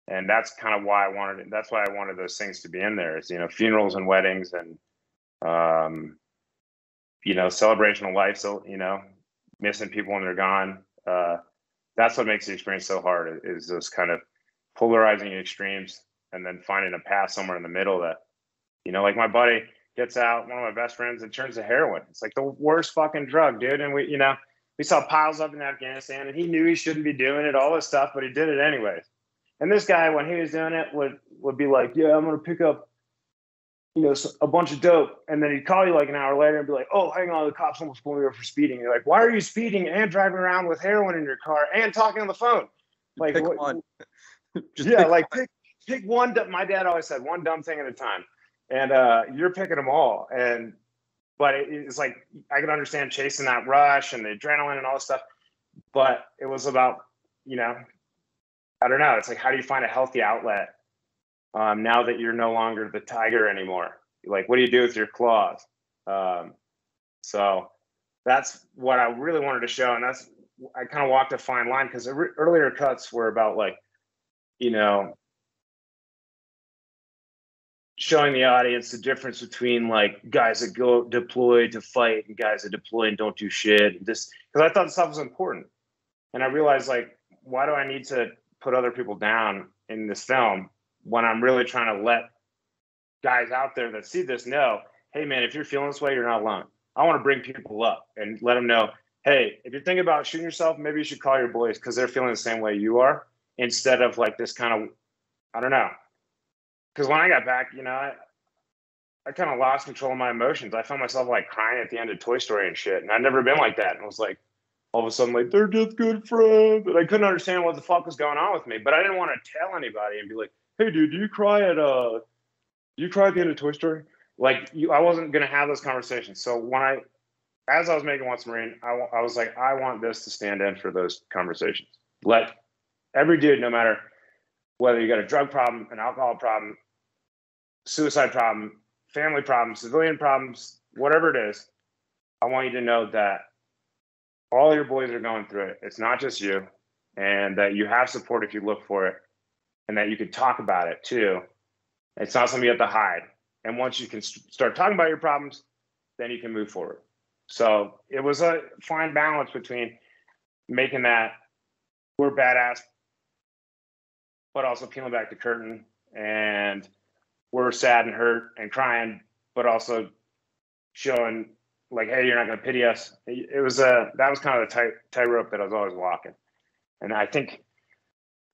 And that's kind of why I wanted it. That's why I wanted those things to be in there, is, funerals and weddings and, celebration of life. So, missing people when they're gone. That's what makes the experience so hard, is those kind of polarizing extremes, and then finding a path somewhere in the middle that, like my buddy gets out, one of my best friends, and turns to heroin. It's like the worst fucking drug, dude. And we saw piles up in Afghanistan, and he knew he shouldn't be doing it, all this stuff, but he did it anyways. And this guy, when he was doing it, would be like, yeah, I'm going to pick up, a bunch of dope. And then he'd call you like an hour later and be like, oh, hang on, the cops almost pulled me over for speeding. You're like, why are you speeding and driving around with heroin in your car and talking on the phone? Like, pick one. Pick one. My dad always said one dumb thing at a time, and you're picking them all. But it's like, I can understand chasing that rush and the adrenaline and all this stuff, but it was about, I don't know. It's like, how do you find a healthy outlet now that you're no longer the tiger anymore? Like, what do you do with your claws? So that's what I really wanted to show, and I kind of walked a fine line, because earlier cuts were about like, showing the audience the difference between like guys that go deploy to fight and guys that deploy and don't do shit. Because I thought this stuff was important, and I realized, like, why do I need to put other people down in this film when I'm really trying to let guys out there that see this know, hey man, if you're feeling this way, you're not alone. I want to bring people up and let them know, hey, if you're thinking about shooting yourself, maybe you should call your boys, because they're feeling the same way you are, instead of like this kind of, I don't know. Because when I got back, I kind of lost control of my emotions. I found myself like crying at the end of Toy Story and shit. And I'd never been like that. And it was like, all of a sudden, like, they're just good friends. And I couldn't understand what the fuck was going on with me. But I didn't want to tell anybody and be like, hey, dude, do you cry at the end of Toy Story? Like, I wasn't going to have those conversations. So as I was making Once a Marine, I was like, I want this to stand in for those conversations. Let every dude, no matter whether you got a drug problem, an alcohol problem, suicide problem, family problems, civilian problems, whatever it is, I want you to know that all your boys are going through it. It's not just you, and that you have support if you look for it, and that you can talk about it too. It's not something you have to hide. And once you can start talking about your problems, then you can move forward. So it was a fine balance between making that we're badass, but also peeling back the curtain, and we're sad and hurt and crying, but also showing like, hey, you're not going to pity us. That was kind of the tightrope that I was always walking. And I think,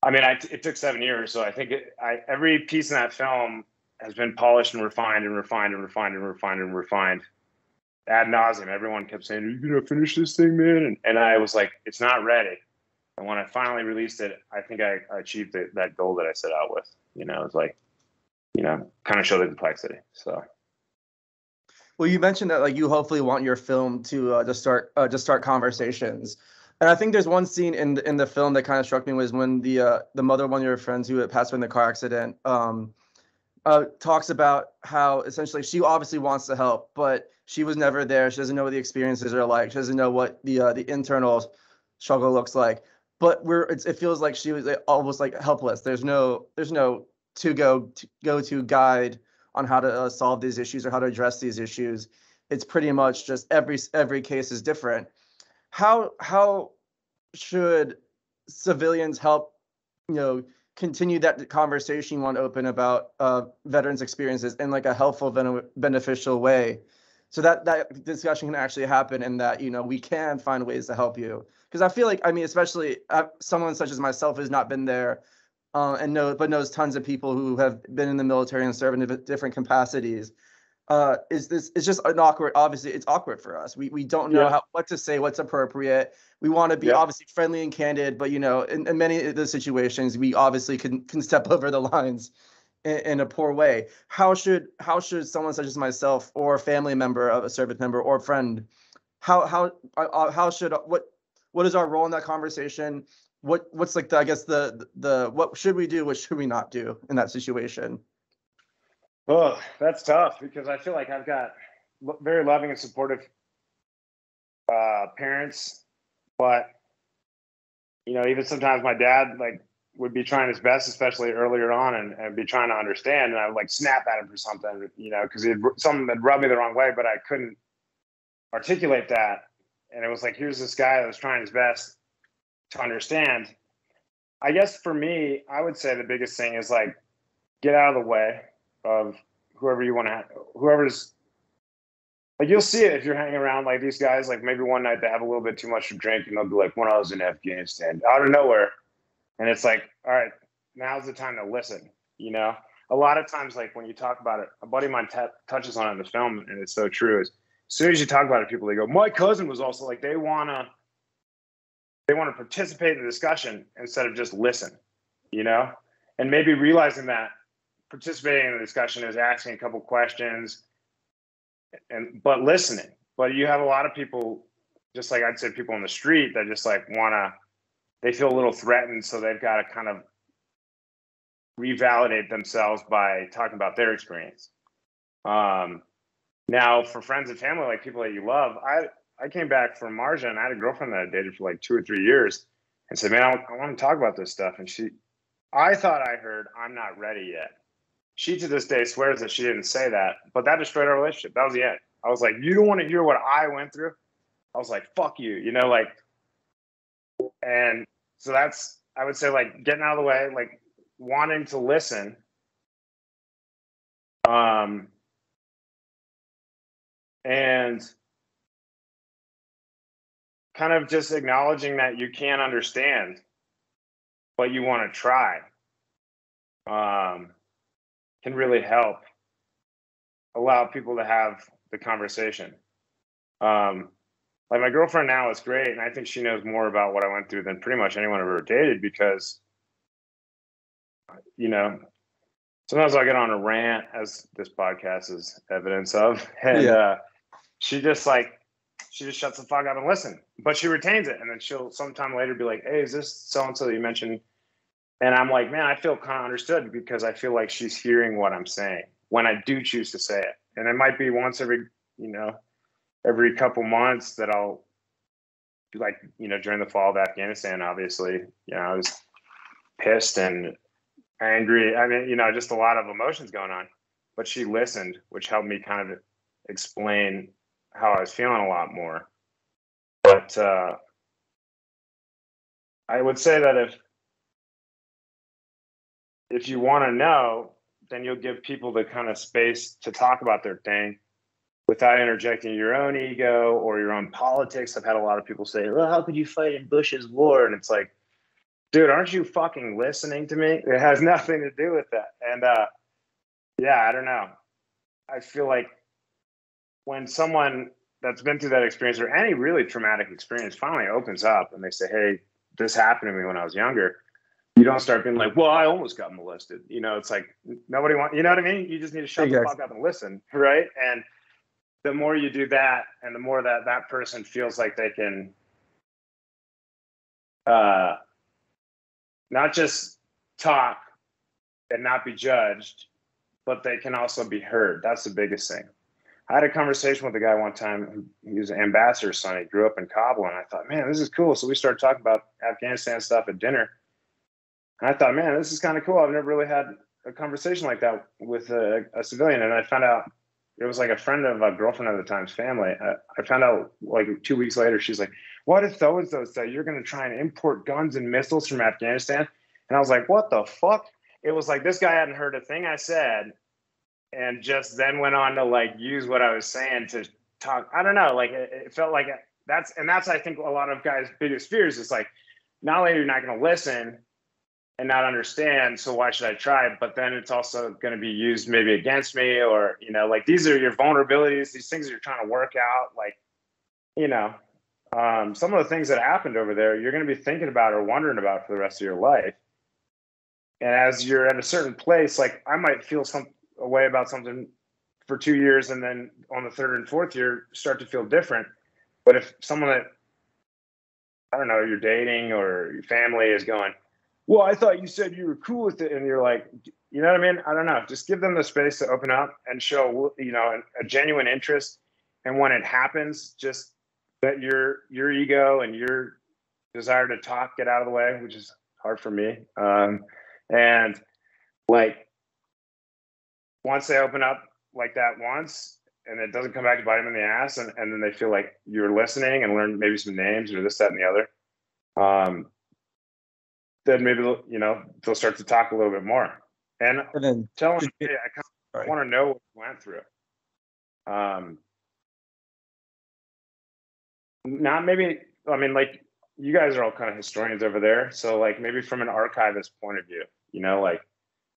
it took 7 years. So I think every piece in that film has been polished and refined and refined and refined and refined and refined ad nauseum. Everyone kept saying, are you going to finish this thing, man? And I was like, it's not ready. And when I finally released it, I think I achieved that goal that I set out with. It's like, kind of show the complexity. So. Well, you mentioned that like you hopefully want your film to just start conversations, and I think there's one scene in the film that kind of struck me was when the mother of one of your friends who had passed away in the car accident talks about how essentially she obviously wants to help, but she was never there. She doesn't know what the experiences are like. She doesn't know what the internal struggle looks like. But it feels like she was almost like helpless. There's no go-to guide on how to solve these issues or how to address these issues. It's pretty much just every case is different. How should civilians help, continue that conversation you want to open about veterans' experiences in like a helpful, beneficial way, so that discussion can actually happen and that we can find ways to help you? Because I feel like especially someone such as myself who's not been there. But knows tons of people who have been in the military and served in different capacities. It's just an awkward. Obviously, it's awkward for us. We don't know what to say, what's appropriate. We want to be obviously friendly and candid, but in many of the situations, we obviously can step over the lines in a poor way. How should someone such as myself or a family member of a service member or friend, what is our role in that conversation? What's like the what should we do, what should we not do in that situation? Oh, that's tough because I feel like I've got very loving and supportive parents, but even sometimes my dad would be trying his best, especially earlier on, and be trying to understand, and I would like snap at him for something, because something that rubbed me the wrong way, but I couldn't articulate that, and it was like, here's this guy that was trying his best to understand. I guess for me, I would say the biggest thing is like, get out of the way of whoever you want to, whoever's like, you'll see it if you're hanging around like these guys, like maybe one night they have a little bit too much to drink and they'll be like, when I was in Afghanistan, out of nowhere. And it's like, all right, now's the time to listen. A lot of times, like when you talk about it, a buddy of mine touches on it in the film, and it's so true, is as soon as you talk about it, people, they go, my cousin was also like, they want to participate in the discussion instead of just listen, and maybe realizing that participating in the discussion is asking a couple questions but listening. But you have a lot of people, just like I'd say people on the street, that just like they feel a little threatened, so they've got to kind of revalidate themselves by talking about their experience. Now for friends and family, like people that you love, I came back from Marja, and I had a girlfriend that I dated for like 2 or 3 years, and said, man, I want to talk about this stuff. And I thought I heard, I'm not ready yet. She to this day swears that she didn't say that, but that destroyed our relationship. That was the end. I was like, you don't want to hear what I went through? I was like, fuck you, and so that's, I would say, like, getting out of the way, like wanting to listen. And kind of just acknowledging that you can't understand, but you want to try, can really help. allow people to have the conversation. Like my girlfriend now is great, and I think she knows more about what I went through than pretty much anyone I've ever dated because, you know, sometimes I get on a rant, as this podcast is evidence of, and she just shuts the fuck up and listen, but she retains it, and then she'll sometime later be like, "Hey, is this so and so that you mentioned?" And I'm like, man, I feel kind of understood because I feel like she's hearing what I'm saying when I do choose to say it, and it might be once every couple months that I'll, like, during the fall of Afghanistan, obviously, I was pissed and angry. I mean, just a lot of emotions going on, but she listened, which helped me kind of explain how I was feeling a lot more. But I would say that if you want to know, then you'll give people the kind of space to talk about their thing without interjecting your own ego or your own politics. I've had a lot of people say, well, how could you fight in Bush's war? And it's like, dude, aren't you fucking listening to me? It has nothing to do with that. And I don't know. I feel like when someone that's been through that experience or any really traumatic experience finally opens up and they say, hey, this happened to me when I was younger, you don't start being like, well, I almost got molested. It's like nobody wants, you know what I mean? You just need to shut the fuck up and listen, right? And the more you do that, and the more that person feels like they can not just talk and not be judged, but they can also be heard. That's the biggest thing. I had a conversation with a guy one time. He was an ambassador's son. He grew up in Kabul, and I thought, man, this is cool. So we started talking about Afghanistan stuff at dinner. And I thought, man, this is kind of cool. I've never really had a conversation like that with a civilian. And I found out it was like a friend of a girlfriend at the time's family. I found out like 2 weeks later, she's like, what did so-and-so say? You're going to try and import guns and missiles from Afghanistan? And I was like, what the fuck? It was like this guy hadn't heard a thing I said and just then went on to like use what I was saying to talk. I don't know. Like it felt like that's I think a lot of guys' biggest fears is like, not only are you not going to listen and not understand, so why should I try? But then it's also going to be used maybe against me, or like these are your vulnerabilities, these things you're trying to work out. Like, some of the things that happened over there, you're going to be thinking about or wondering about for the rest of your life. And as you're at a certain place, like I might feel a way about something for 2 years, and then on the third and fourth year start to feel different. But if someone that, I don't know, you're dating or your family is going, well, I thought you said you were cool with it, and you're like, you know what I mean? I don't know. Just give them the space to open up and show, a genuine interest. And when it happens, just let your ego and your desire to talk get out of the way, which is hard for me. And like, once they open up like that once, and it doesn't come back to bite them in the ass, and then they feel like you're listening and learn maybe some names or this, that, and the other, then maybe they'll start to talk a little bit more. And then tell them, hey, I kind of want to know what you went through. Not maybe, I mean, like, you guys are all kind of historians over there, so like maybe from an archivist point of view, like,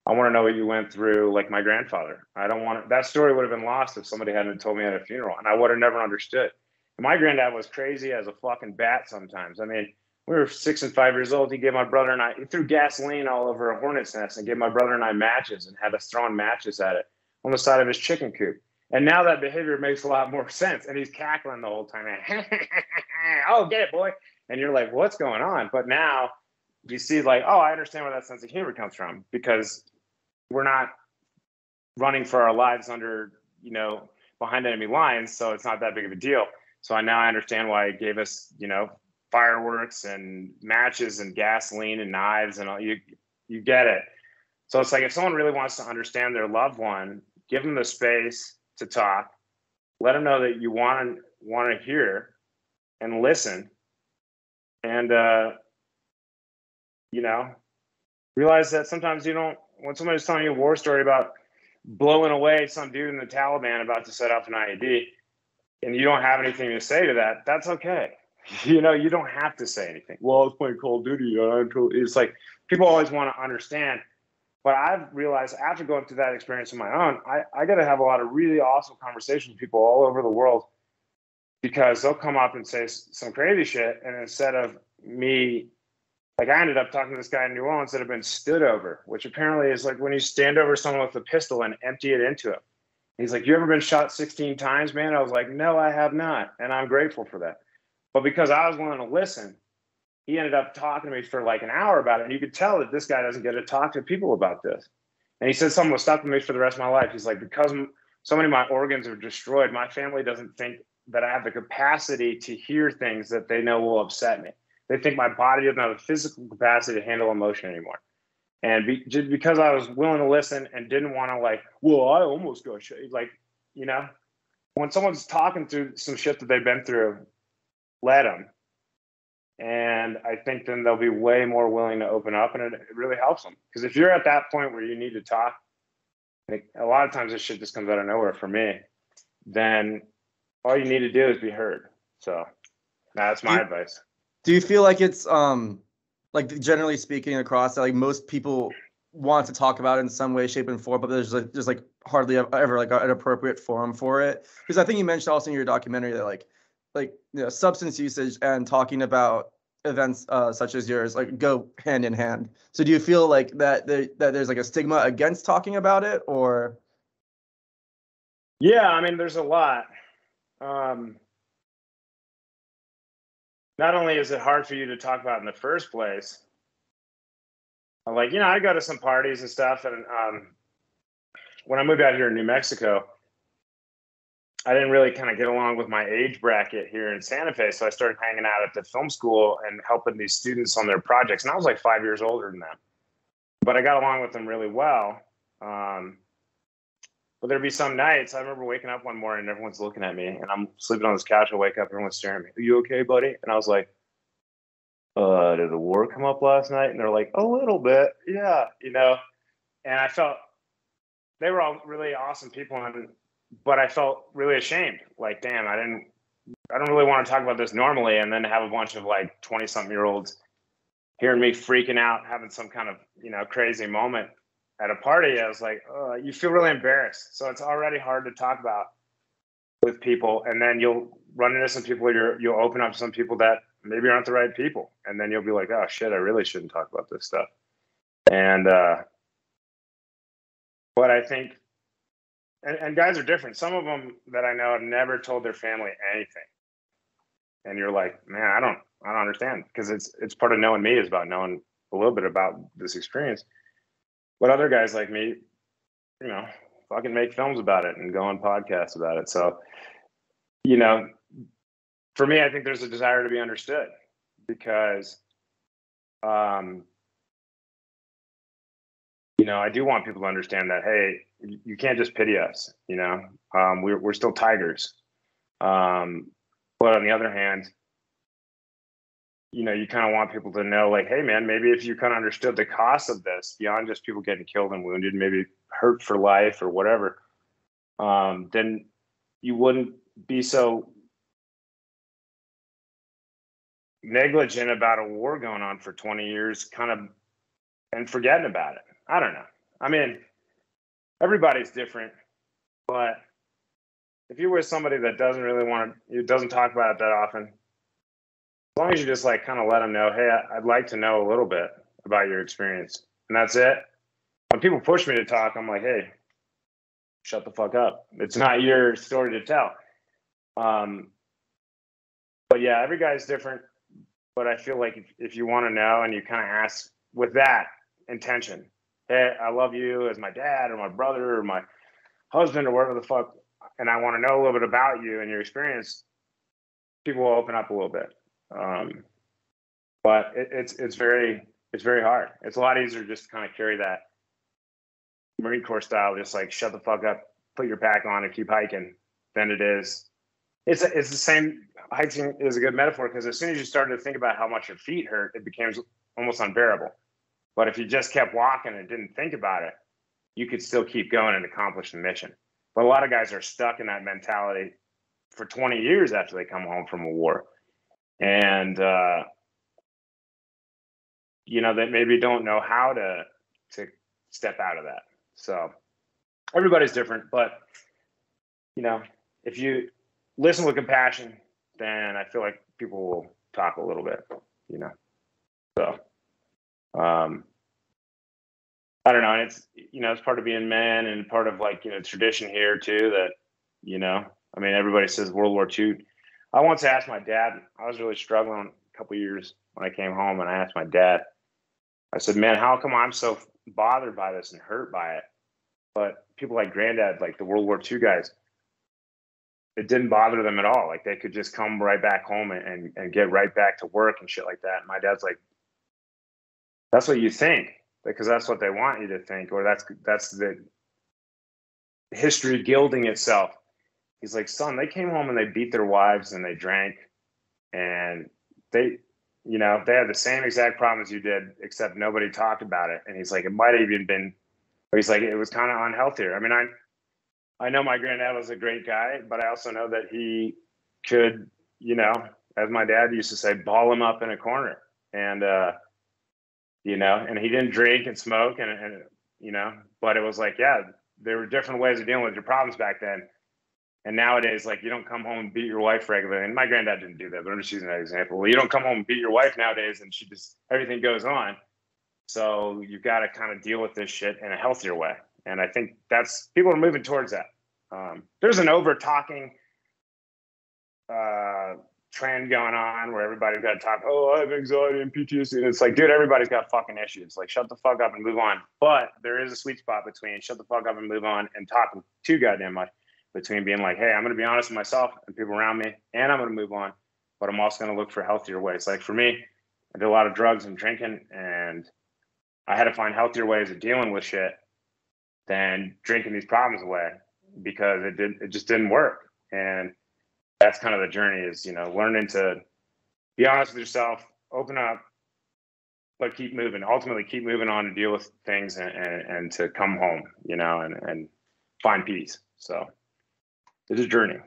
I want to know what you went through, like my grandfather. I don't want that story would have been lost if somebody hadn't told me at a funeral, and I would have never understood. And my granddad was crazy as a fucking bat sometimes. I mean, we were 6 and 5 years old. He gave my brother and I, he threw gasoline all over a hornet's nest and gave my brother and I matches and had us throwing matches at it on the side of his chicken coop. And now that behavior makes a lot more sense. And he's cackling the whole time. Oh, get it, boy. And you're like, what's going on? But now you see like, oh, I understand where that sense of humor comes from, because we're not running for our lives under, behind enemy lines. So it's not that big of a deal. So now I understand why he gave us, fireworks and matches and gasoline and knives and all. You get it. So it's like, if someone really wants to understand their loved one, give them the space to talk, let them know that you want to hear and listen, and realize that sometimes when somebody's telling you a war story about blowing away some dude in the Taliban about to set up an IED, and you don't have anything to say to that, that's okay. You don't have to say anything. Well, I was playing Call of Duty. It's like, people always want to understand. But I've realized after going through that experience on my own, I got to have a lot of really awesome conversations with people all over the world, because they'll come up and say some crazy shit. And instead of me, like I ended up talking to this guy in New Orleans that had been stood over, which apparently is like when you stand over someone with a pistol and empty it into him. He's like, you ever been shot 16 times, man? I was like, no, I have not. And I'm grateful for that. But because I was willing to listen, he ended up talking to me for like an hour about it. And you could tell that this guy doesn't get to talk to people about this. And he said something was stuck with me for the rest of my life. He's like, because so many of my organs are destroyed, my family doesn't think that I have the capacity to hear things that they know will upset me. They think my body doesn't have the physical capacity to handle emotion anymore. And just because I was willing to listen and didn't want to like, well, I almost got shit. Like, you know, when someone's talking through some shit that they've been through, let them. And I think then they'll be way more willing to open up, and it really helps them. Because if you're at that point where you need to talk, like a lot of times this shit just comes out of nowhere for me, then all you need to do is be heard. So that's my advice. Do you feel like it's like generally speaking across that, like most people want to talk about it in some way, shape, and form, but there's like hardly ever like an appropriate forum for it? Because I think you mentioned also in your documentary that like you know, substance usage and talking about events such as yours like go hand in hand. So do you feel like that there's like a stigma against talking about it, or? Yeah, I mean, there's a lot. Not only is it hard for you to talk about in the first place, like, you know, I go to some parties and stuff, and when I moved out here in New Mexico, I didn't really kind of get along with my age bracket here in Santa Fe, so I started hanging out at the film school and helping these students on their projects, and I was like 5 years older than them, but I got along with them really well. But there'd be some nights, I remember waking up one morning and everyone's looking at me, and I'm sleeping on this couch. I wake up, everyone's staring at me. Are you okay, buddy? And I was like, did the war come up last night? And they're like, a little bit. Yeah, you know? And I felt they were all really awesome people, but I felt really ashamed. Like, damn, I don't really want to talk about this normally, and then have a bunch of like 20-something-year-olds hearing me freaking out, having some kind of, you know, crazy moment at a party. I was like, you feel really embarrassed. So it's already hard to talk about with people. And then you'll run into some people, you'll open up to some people that maybe aren't the right people. And then you'll be like, oh shit, I really shouldn't talk about this stuff. And, but I think, and guys are different. Some of them that I know have never told their family anything. And you're like, man, I don't understand, because it's part of knowing me is about knowing a little bit about this experience. But other guys like me, you know, fucking make films about it and go on podcasts about it. So, you know, for me, I think there's a desire to be understood, because, you know, I do want people to understand that, hey, you can't just pity us, you know, we're still tigers. But on the other hand, you know, you kind of want people to know, like, hey, man, maybe if you kind of understood the cost of this beyond just people getting killed and wounded, maybe hurt for life or whatever, then you wouldn't be so negligent about a war going on for 20 years kind of and forgetting about it. I don't know. I mean, everybody's different, but if you're with somebody that doesn't really doesn't talk about it that often, as long as you just like kind of let them know, hey, I'd like to know a little bit about your experience, and that's it. When people push me to talk, I'm like, hey, shut the fuck up. It's not your story to tell. But yeah, every guy's different. But I feel like if you want to know and you kind of ask with that intention, hey, I love you as my dad or my brother or my husband or whatever the fuck, and I want to know a little bit about you and your experience, people will open up a little bit. But it's very hard. It's a lot easier just to kind of carry that Marine Corps style, just like shut the fuck up, put your pack on, and keep hiking, than it is. It's the same. Hiking is a good metaphor, because as soon as you started to think about how much your feet hurt, it became almost unbearable. But if you just kept walking and didn't think about it, you could still keep going and accomplish the mission. But a lot of guys are stuck in that mentality for 20 years after they come home from a war. And, you know, that maybe don't know how to step out of that. So everybody's different, but if you listen with compassion, then I feel like people will talk a little bit, So, I don't know. And it's, it's part of being men and part of tradition here too, that, I mean, everybody says World War II. I once asked my dad, I was really struggling a couple of years when I came home, and I asked my dad, I said, man, how come I'm so bothered by this and hurt by it? But people like Granddad, like the World War II guys, it didn't bother them at all. Like they could just come right back home and get right back to work and shit like that. And my dad's like, that's what you think, because that's what they want you to think, or that's the history gilding itself. He's like, son, they came home and they beat their wives and they drank, and they had the same exact problems you did, except nobody talked about it. And he's like, it might have even been, he's like, it was kind of unhealthier. I mean, I know my granddad was a great guy, but I also know that he could, as my dad used to say, ball him up in a corner. And, and he didn't drink and smoke and but it was like, yeah, there were different ways of dealing with your problems back then. And nowadays, like, you don't come home and beat your wife regularly. And my granddad didn't do that, but I'm just using that example. Well, you don't come home and beat your wife nowadays, and everything goes on. So you've got to kind of deal with this shit in a healthier way. And I think people are moving towards that. There's an over-talking trend going on where everybody's got to talk, I have anxiety and PTSD. And it's like, dude, everybody's got fucking issues. Like, shut the fuck up and move on. But there is a sweet spot between shut the fuck up and move on and talking too goddamn much, between being like, hey, I'm going to be honest with myself and people around me, and I'm going to move on, but I'm also going to look for healthier ways. Like for me, I did a lot of drugs and drinking, and I had to find healthier ways of dealing with shit than drinking these problems away, because it just didn't work. And that's kind of the journey, is, learning to be honest with yourself, open up, but keep moving, ultimately keep moving on to deal with things and to come home, and find peace. So it's a journey.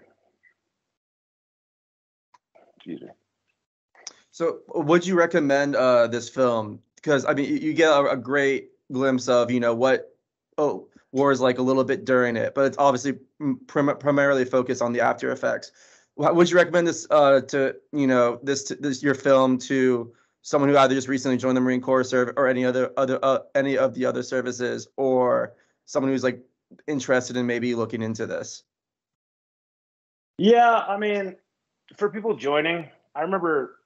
Excuse me. So would you recommend this film? Because, I mean, you get a great glimpse of, what war is like a little bit during it, but it's obviously primarily focused on the after effects. Would you recommend this to your film to someone who either just recently joined the Marine Corps or any of the other services, or someone who's like interested in maybe looking into this? Yeah, I mean, for people joining, I remember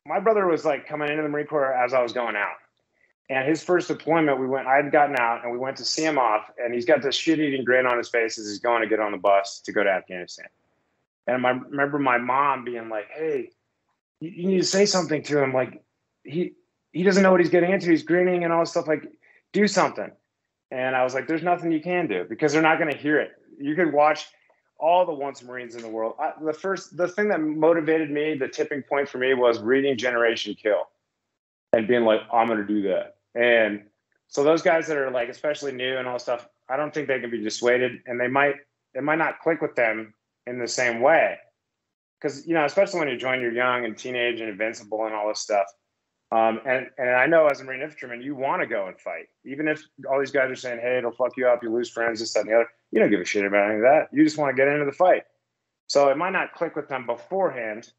my brother was like coming into the Marine Corps as I was going out. And his first deployment, I had gotten out and we went to see him off, and he's got this shit-eating grin on his face as he's going to get on the bus to go to Afghanistan. And I remember my mom being like, hey, you need to say something to him. Like, he doesn't know what he's getting into. He's grinning and all this stuff. Like, do something. And I was like, there's nothing you can do, because they're not going to hear it. You could watch all the Once Marines in the world. The thing that motivated me, the tipping point for me, was reading Generation Kill and being like, I'm going to do that. And so those guys that are like, especially new and all this stuff, I don't think they can be dissuaded, and it might not click with them in the same way. Because, especially when you join, you're young and teenage and invincible and all this stuff. And I know as a Marine infantryman, you want to go and fight. Even if all these guys are saying, hey, it'll fuck you up, you lose friends, this, that, and the other. You don't give a shit about any of that. You just want to get into the fight. So it might not click with them beforehand,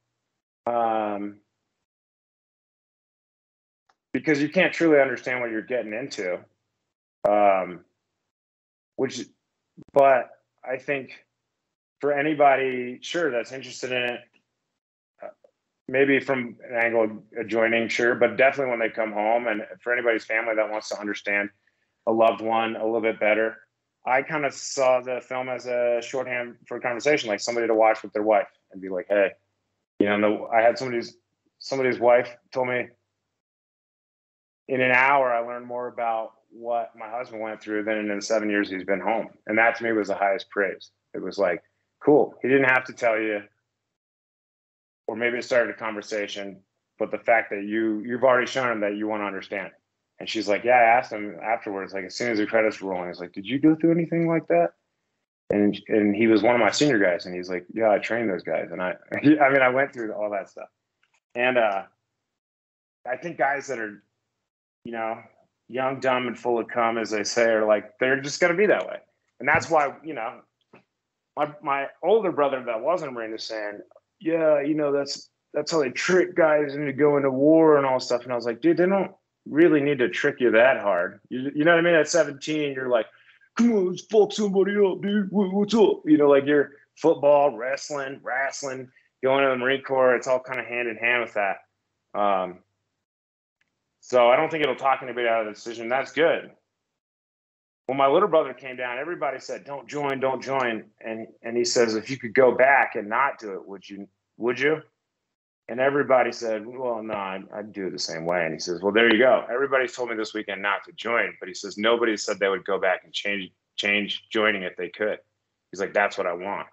because you can't truly understand what you're getting into. But I think for anybody, sure, that's interested in it, maybe from an angle of joining, sure, but definitely when they come home, and for anybody's family that wants to understand a loved one a little bit better, I kind of saw the film as a shorthand for a conversation, like somebody to watch with their wife and be like, hey, I had somebody's wife told me in an hour, I learned more about what my husband went through than in the 7 years he's been home. And that to me was the highest praise. It was like, cool. He didn't have to tell you, or maybe it started a conversation, but the fact that you've already shown him that you want to understand. And she's like, yeah, I asked him afterwards, like as soon as the credits were rolling, I was like, did you go through anything like that? And he was one of my senior guys, and he's like, yeah, I trained those guys. And I went through all that stuff. And I think guys that are, young, dumb, and full of cum, as they say, are like, they're just going to be that way. And that's why, you know, my older brother that wasn't a Marine is saying, yeah, you know, that's how they trick guys into going to war and all stuff. And I was like, dude, they don't really need to trick you that hard. You know what I mean? At 17, you're like, come on, let's fuck somebody up, dude. What's up? You know, like you're football, wrestling, going to the Marine Corps. It's all kind of hand in hand with that. So I don't think it'll talk anybody out of the decision. That's good. When my little brother came down, everybody said, don't join. And he says, if you could go back and not do it, would you? And everybody said, well, no, I'd do it the same way. And he says, well, there you go. Everybody's told me this weekend not to join. But he says, nobody said they would go back and change joining if they could. He's like, that's what I want.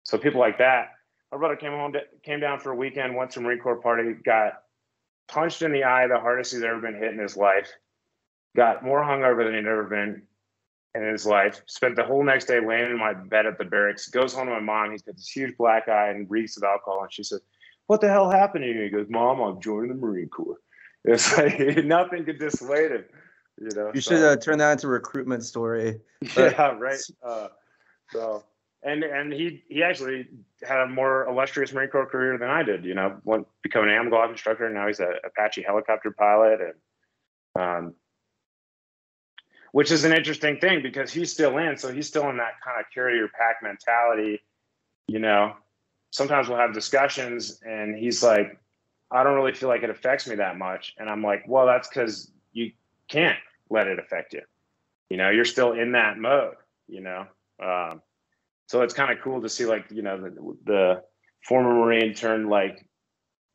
So people like that. My brother came down for a weekend, went to a Marine Corps party, got punched in the eye the hardest he's ever been hit in his life, got more hungover than he'd ever been in his life, spent the whole next day laying in my bed at the barracks, goes home to my mom. He's got this huge black eye and reeks of alcohol. And she says, what the hell happened to you? He goes, Mom, I'm joining the Marine Corps. It's like nothing could dissuade him. You know, you should turn that into a recruitment story. Yeah, right. So he actually had a more illustrious Marine Corps career than I did. You know, become an AMGLOC instructor. Now he's an Apache helicopter pilot, and which is an interesting thing because he's still in. So he's still in that kind of carrier pack mentality. You know, sometimes we'll have discussions, and he's like, I don't really feel like it affects me that much. And I'm like, well, that's because you can't let it affect you. You know, you're still in that mode, you know. So it's kind of cool to see, like, you know, the former Marine turned, like,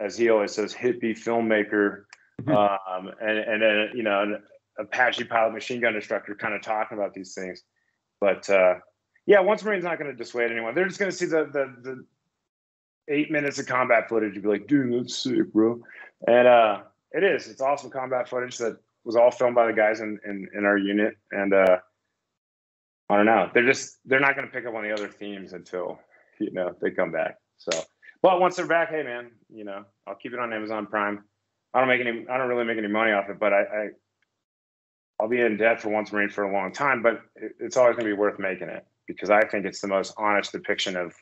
as he always says, hippie filmmaker, and you know, an Apache pilot machine gun instructor kind of talking about these things. But yeah, once Marine's not going to dissuade anyone. They're just going to see the 8 minutes of combat footage and be like, dude, that's sick, bro. And it's awesome combat footage that was all filmed by the guys in our unit. And I don't know. They're not going to pick up on the other themes until, you know, they come back. So, but once they're back, hey man, you know, I'll keep it on Amazon Prime. I don't really make any money off it, but I'll be in debt for Once Marine for a long time, but it's always going to be worth making it because I think it's the most honest depiction of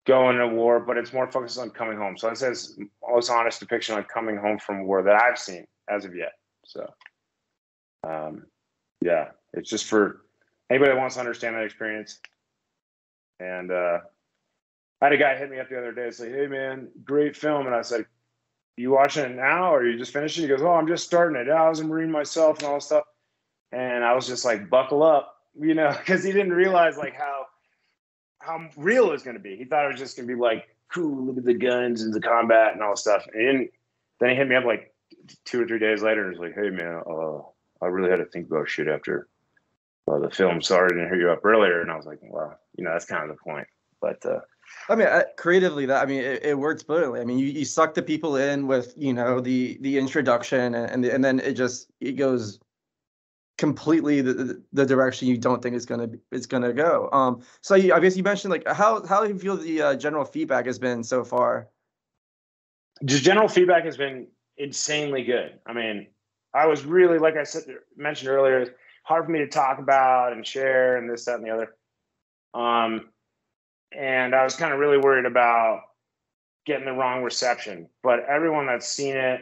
going to war, but it's more focused on coming home. So it says most honest depiction on coming home from war that I've seen as of yet. So, yeah, it's just for anybody that wants to understand that experience. And I had a guy hit me up the other day and say, hey man, great film. And I said, you watching it now or you just finished it? He goes, oh, I'm just starting it. I was a Marine myself and all this stuff. And I was just like, buckle up, you know, because he didn't realize like how real it was going to be. He thought it was just going to be like, cool, look at the guns and the combat and all this stuff. And then he hit me up like 2 or 3 days later and was like, hey man, I really had to think about shit after the film. Sorry, I didn't hear you up earlier. And I was like, well, you know, that's kind of the point. But I mean, creatively, it works brilliantly. I mean, you suck the people in with, you know, the introduction, and then it goes completely the direction you don't think it's gonna go. So I guess you mentioned like how do you feel the general feedback has been so far? Just general feedback has been insanely good. I mean, I was really, like I mentioned earlier, it's hard for me to talk about and share and this, that, and the other. And I was kind of really worried about getting the wrong reception. But everyone that's seen it,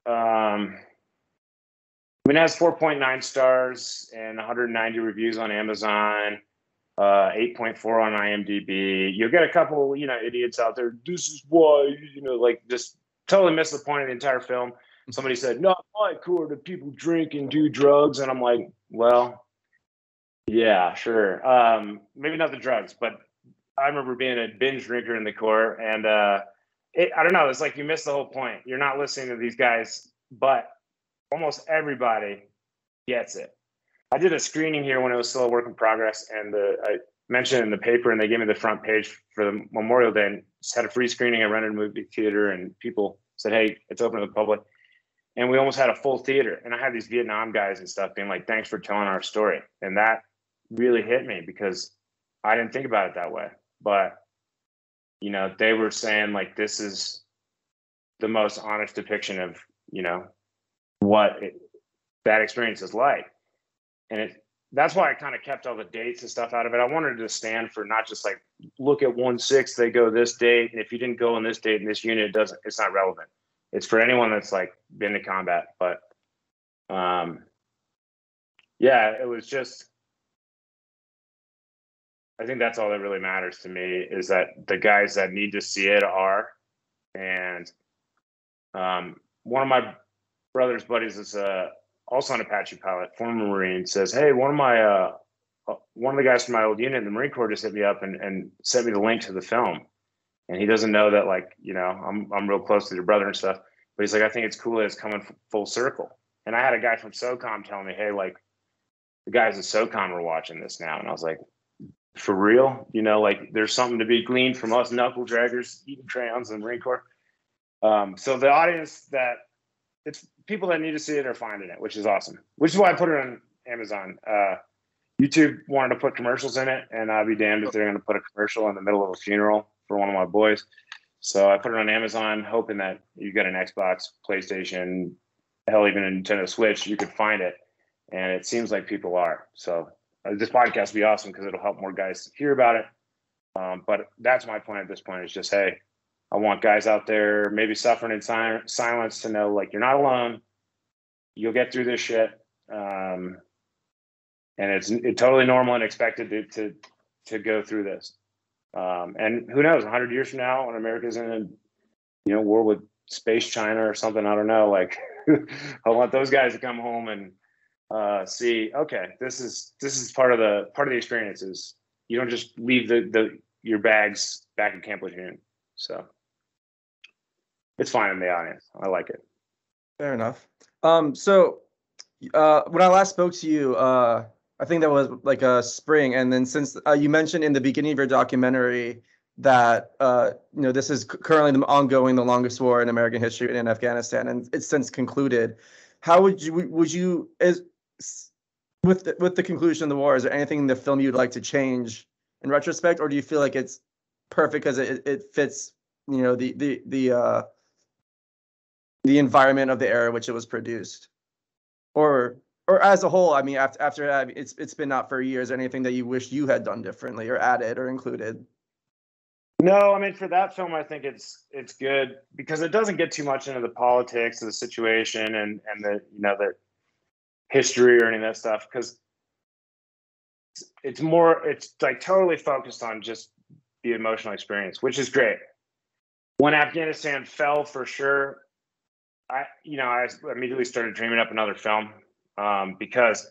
I mean, it has 4.9 stars and 190 reviews on Amazon, 8.4 on IMDb. You'll get a couple, you know, idiots out there. This is why, you know, like just totally miss the point of the entire film. Somebody said, not my Corps that people drink and do drugs. And I'm like, well, yeah, sure. Maybe not the drugs, but I remember being a binge drinker in the Corps. And I don't know. It's like you miss the whole point. You're not listening to these guys, but almost everybody gets it. I did a screening here when it was still a work in progress, and I mentioned it in the paper, and they gave me the front page for the Memorial Day, and just had a free screening. I rented a movie theater, and people said, hey, it's open to the public. And we almost had a full theater. And I had these Vietnam guys and stuff being like, thanks for telling our story. And that really hit me because I didn't think about it that way. But, you know, they were saying like, this is the most honest depiction of, you know, that experience is like. And that's why I kind of kept all the dates and stuff out of it. I wanted to stand for not just like, look at 1/6, they go this date, and if you didn't go on this date in this unit, it's not relevant. It's for anyone that's like been to combat. But yeah, it was just, I think that's all that really matters to me, is that the guys that need to see it are. And one of my brother's buddies is also an Apache pilot, former Marine, says, hey, one of the guys from my old unit in the Marine Corps just hit me up and sent me the link to the film. And he doesn't know that, like, you know, I'm real close to your brother and stuff. But he's like, I think it's cool that it's coming full circle. And I had a guy from SOCOM telling me, hey, like, the guys at SOCOM are watching this now. And I was like, for real? You know, like, there's something to be gleaned from us knuckle draggers eating crayons in the Marine Corps. So the audience it's people that need to see it are finding it, which is awesome. Which is why I put it on Amazon. YouTube wanted to put commercials in it, and I'll be damned if they're going to put a commercial in the middle of a funeral for one of my boys. So I put it on Amazon, hoping that you got an Xbox, PlayStation, hell, even a Nintendo Switch, you could find it. And it seems like people are. So this podcast will be awesome because it'll help more guys hear about it. But that's my point at this point, is just, hey, I want guys out there maybe suffering in silence to know, like, you're not alone. You'll get through this shit. And it's totally normal and expected to go through this. And who knows, 100 years from now, when America's in a war with space China or something, I don't know, like, I want those guys to come home and see, okay, this is part of the experience. Is you don't just leave your bags back at Camp Lejeune. So it's fine in the audience. I like it. Fair enough. So when I last spoke to you, I think that was like a spring, and then since you mentioned in the beginning of your documentary that this is currently the longest war in American history in Afghanistan, and it's since concluded. How would you with the conclusion of the war, is there anything in the film you'd like to change in retrospect, or do you feel like it's perfect because it fits the environment of the era in which it was produced, or as a whole? I mean, after that, it's been out for years. Anything that you wish you had done differently or added or included? No, I mean, for that film, I think it's good because it doesn't get too much into the politics of the situation and the the history or any of that stuff, because it's like totally focused on just the emotional experience, which is great. When Afghanistan fell, for sure, I immediately started dreaming up another film, because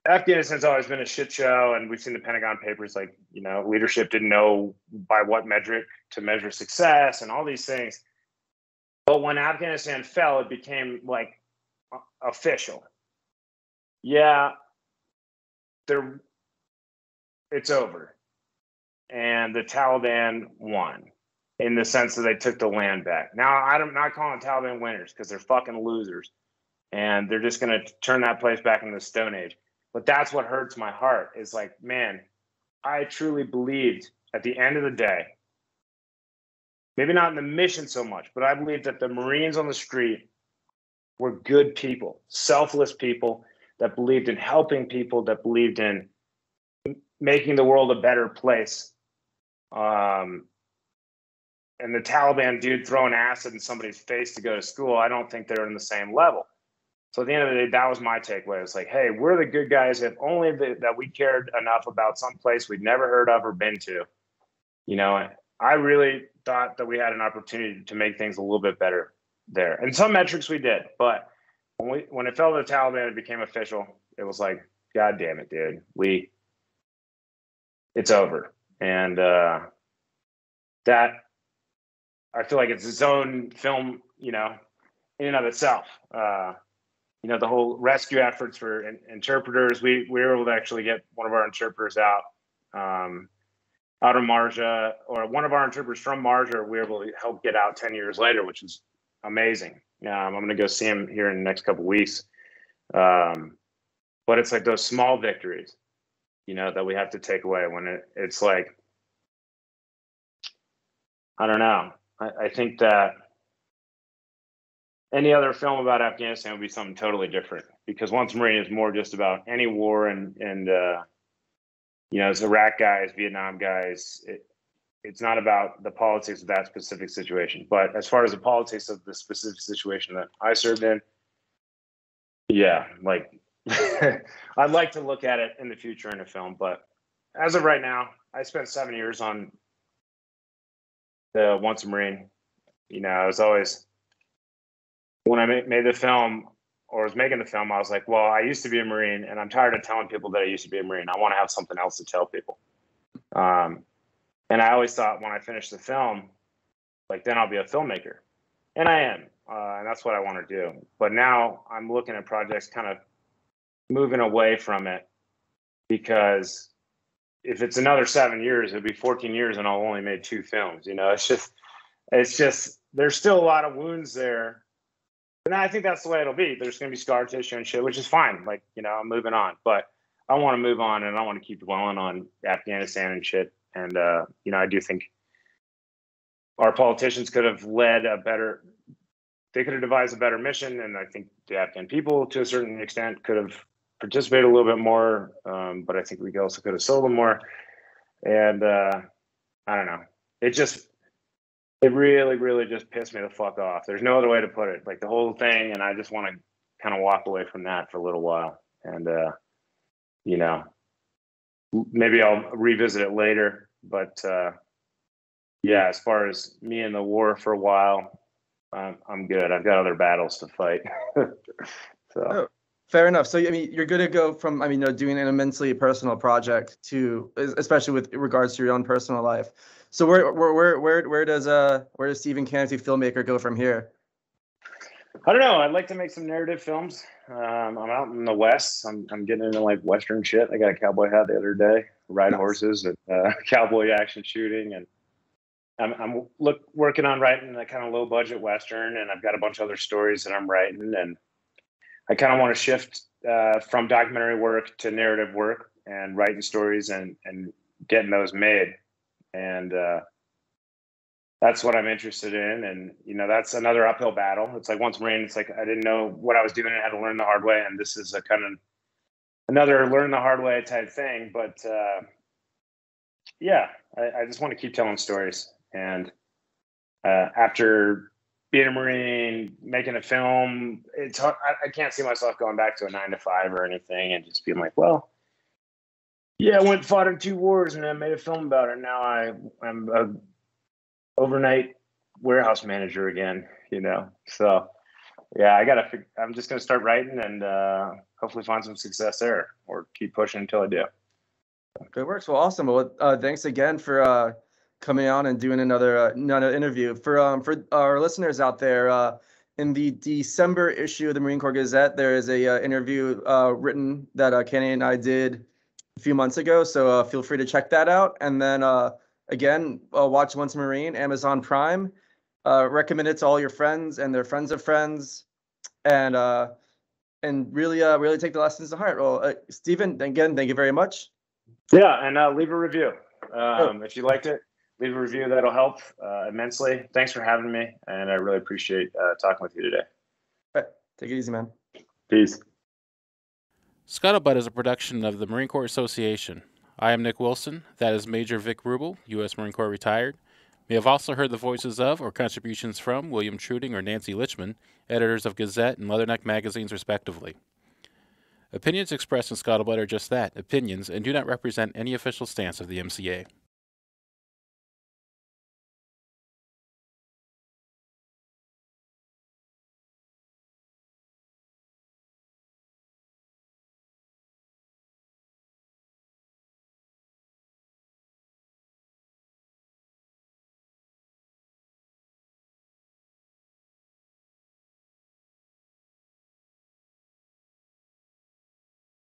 Afghanistan's always been a shit show, and we've seen the Pentagon Papers, like, leadership didn't know by what metric to measure success and all these things. But when Afghanistan fell, it became like official. Yeah, it's over. And the Taliban won, in the sense that they took the land back. Now, I'm not calling the Taliban winners, because they're fucking losers. And they're just going to turn that place back into the Stone Age. But that's what hurts my heart, is like, man, I truly believed at the end of the day, maybe not in the mission so much, but I believed that the Marines on the street were good people, selfless people that believed in helping people, that believed in making the world a better place. And the Taliban dude throwing acid in somebody's face to go to school, I don't think they're in the same level. So at the end of the day, that was my takeaway. It's like, hey, we're the good guys, if only that we cared enough about some place we'd never heard of or been to. I really thought that we had an opportunity to make things a little bit better there. And some metrics we did, but when it fell to the Taliban, it became official. It was like, God damn it, dude. It's over. And that, I feel like it's its own film, in and of itself. The whole rescue efforts for interpreters. We were able to actually get one of our interpreters out of Marja, or one of our interpreters from Marja, we were able to help get out 10 years later, which is amazing. I'm going to go see him here in the next couple of weeks. But it's like those small victories, that we have to take away when it's like, I don't know. I think that any other film about Afghanistan would be something totally different, because Once a Marine is more just about any war and it's Iraq guys, Vietnam guys. It's not about the politics of that specific situation. But as far as the politics of the specific situation that I served in, yeah, like I'd like to look at it in the future in a film. But as of right now, I spent 7 years on the Once a Marine. I was always, when I made the film or was making the film, I was like, well, I used to be a Marine, and I'm tired of telling people that I used to be a Marine. I want to have something else to tell people. And I always thought when I finish the film, like, then I'll be a filmmaker. And I am. And that's what I want to do. But now I'm looking at projects kind of moving away from it, because if it's another 7 years, it'll be 14 years and I'll only made 2 films. It's just, there's still a lot of wounds there. And I think that's the way it'll be. There's going to be scar tissue and shit, which is fine. Like, I'm moving on. But I want to move on, and I want to keep dwelling on Afghanistan and shit. And, I do think our politicians could have they could have devised a better mission. And I think the Afghan people, to a certain extent, could have participated a little bit more. But I think we also could have sold them more. And I don't know. It really, really just pissed me the fuck off. There's no other way to put it. Like, the whole thing, and I just want to kind of walk away from that for a little while. And, maybe I'll revisit it later. But, yeah, as far as me in the war for a while, I'm good. I've got other battles to fight. So. Oh, fair enough. So, you're going to go from, doing an immensely personal project to, especially with regards to your own personal life. So where does Stephen Canty, filmmaker, go from here? I don't know. I'd like to make some narrative films. I'm out in the West. I'm getting into like Western shit. I got a cowboy hat the other day, ride horses, and cowboy action shooting, and I'm working on writing a kind of low budget Western, and I've got a bunch of other stories that I'm writing, and I kind of want to shift from documentary work to narrative work and writing stories and getting those made. And that's what I'm interested in. And, that's another uphill battle. It's like Once a Marine, it's like I didn't know what I was doing and had to learn the hard way. And this is a kind of another learn the hard way type thing. But yeah, I just want to keep telling stories. And after being a Marine, making a film, it's hard. I can't see myself going back to a 9-to-5 or anything and just being like, well, yeah, I went and fought in 2 wars and I made a film about it. Now I'm a overnight warehouse manager again, So, yeah, I'm just going to start writing and hopefully find some success there, or keep pushing until I do. Good works. Well, awesome. Well, thanks again for coming on and doing another interview. For our listeners out there, in the December issue of the Marine Corps Gazette, there is a interview written that Canty and I did a few months ago. So feel free to check that out. And then again, watch Once a Marine, Amazon Prime. Recommend it to all your friends and their friends of friends, and really take the lessons to heart. Well, Stephen, again, thank you very much. Yeah, and leave a review if you liked it. Leave a review. That'll help immensely. Thanks for having me, and I really appreciate talking with you today. All right, take it easy, man. Peace. Scuttlebutt is a production of the Marine Corps Association. I am Nick Wilson. That is Major Vic Ruble, U.S. Marine Corps retired. You have also heard the voices of or contributions from William Treuting or Nancy Lichtman, editors of Gazette and Leatherneck magazines, respectively. Opinions expressed in Scuttlebutt are just that, opinions, and do not represent any official stance of the MCA.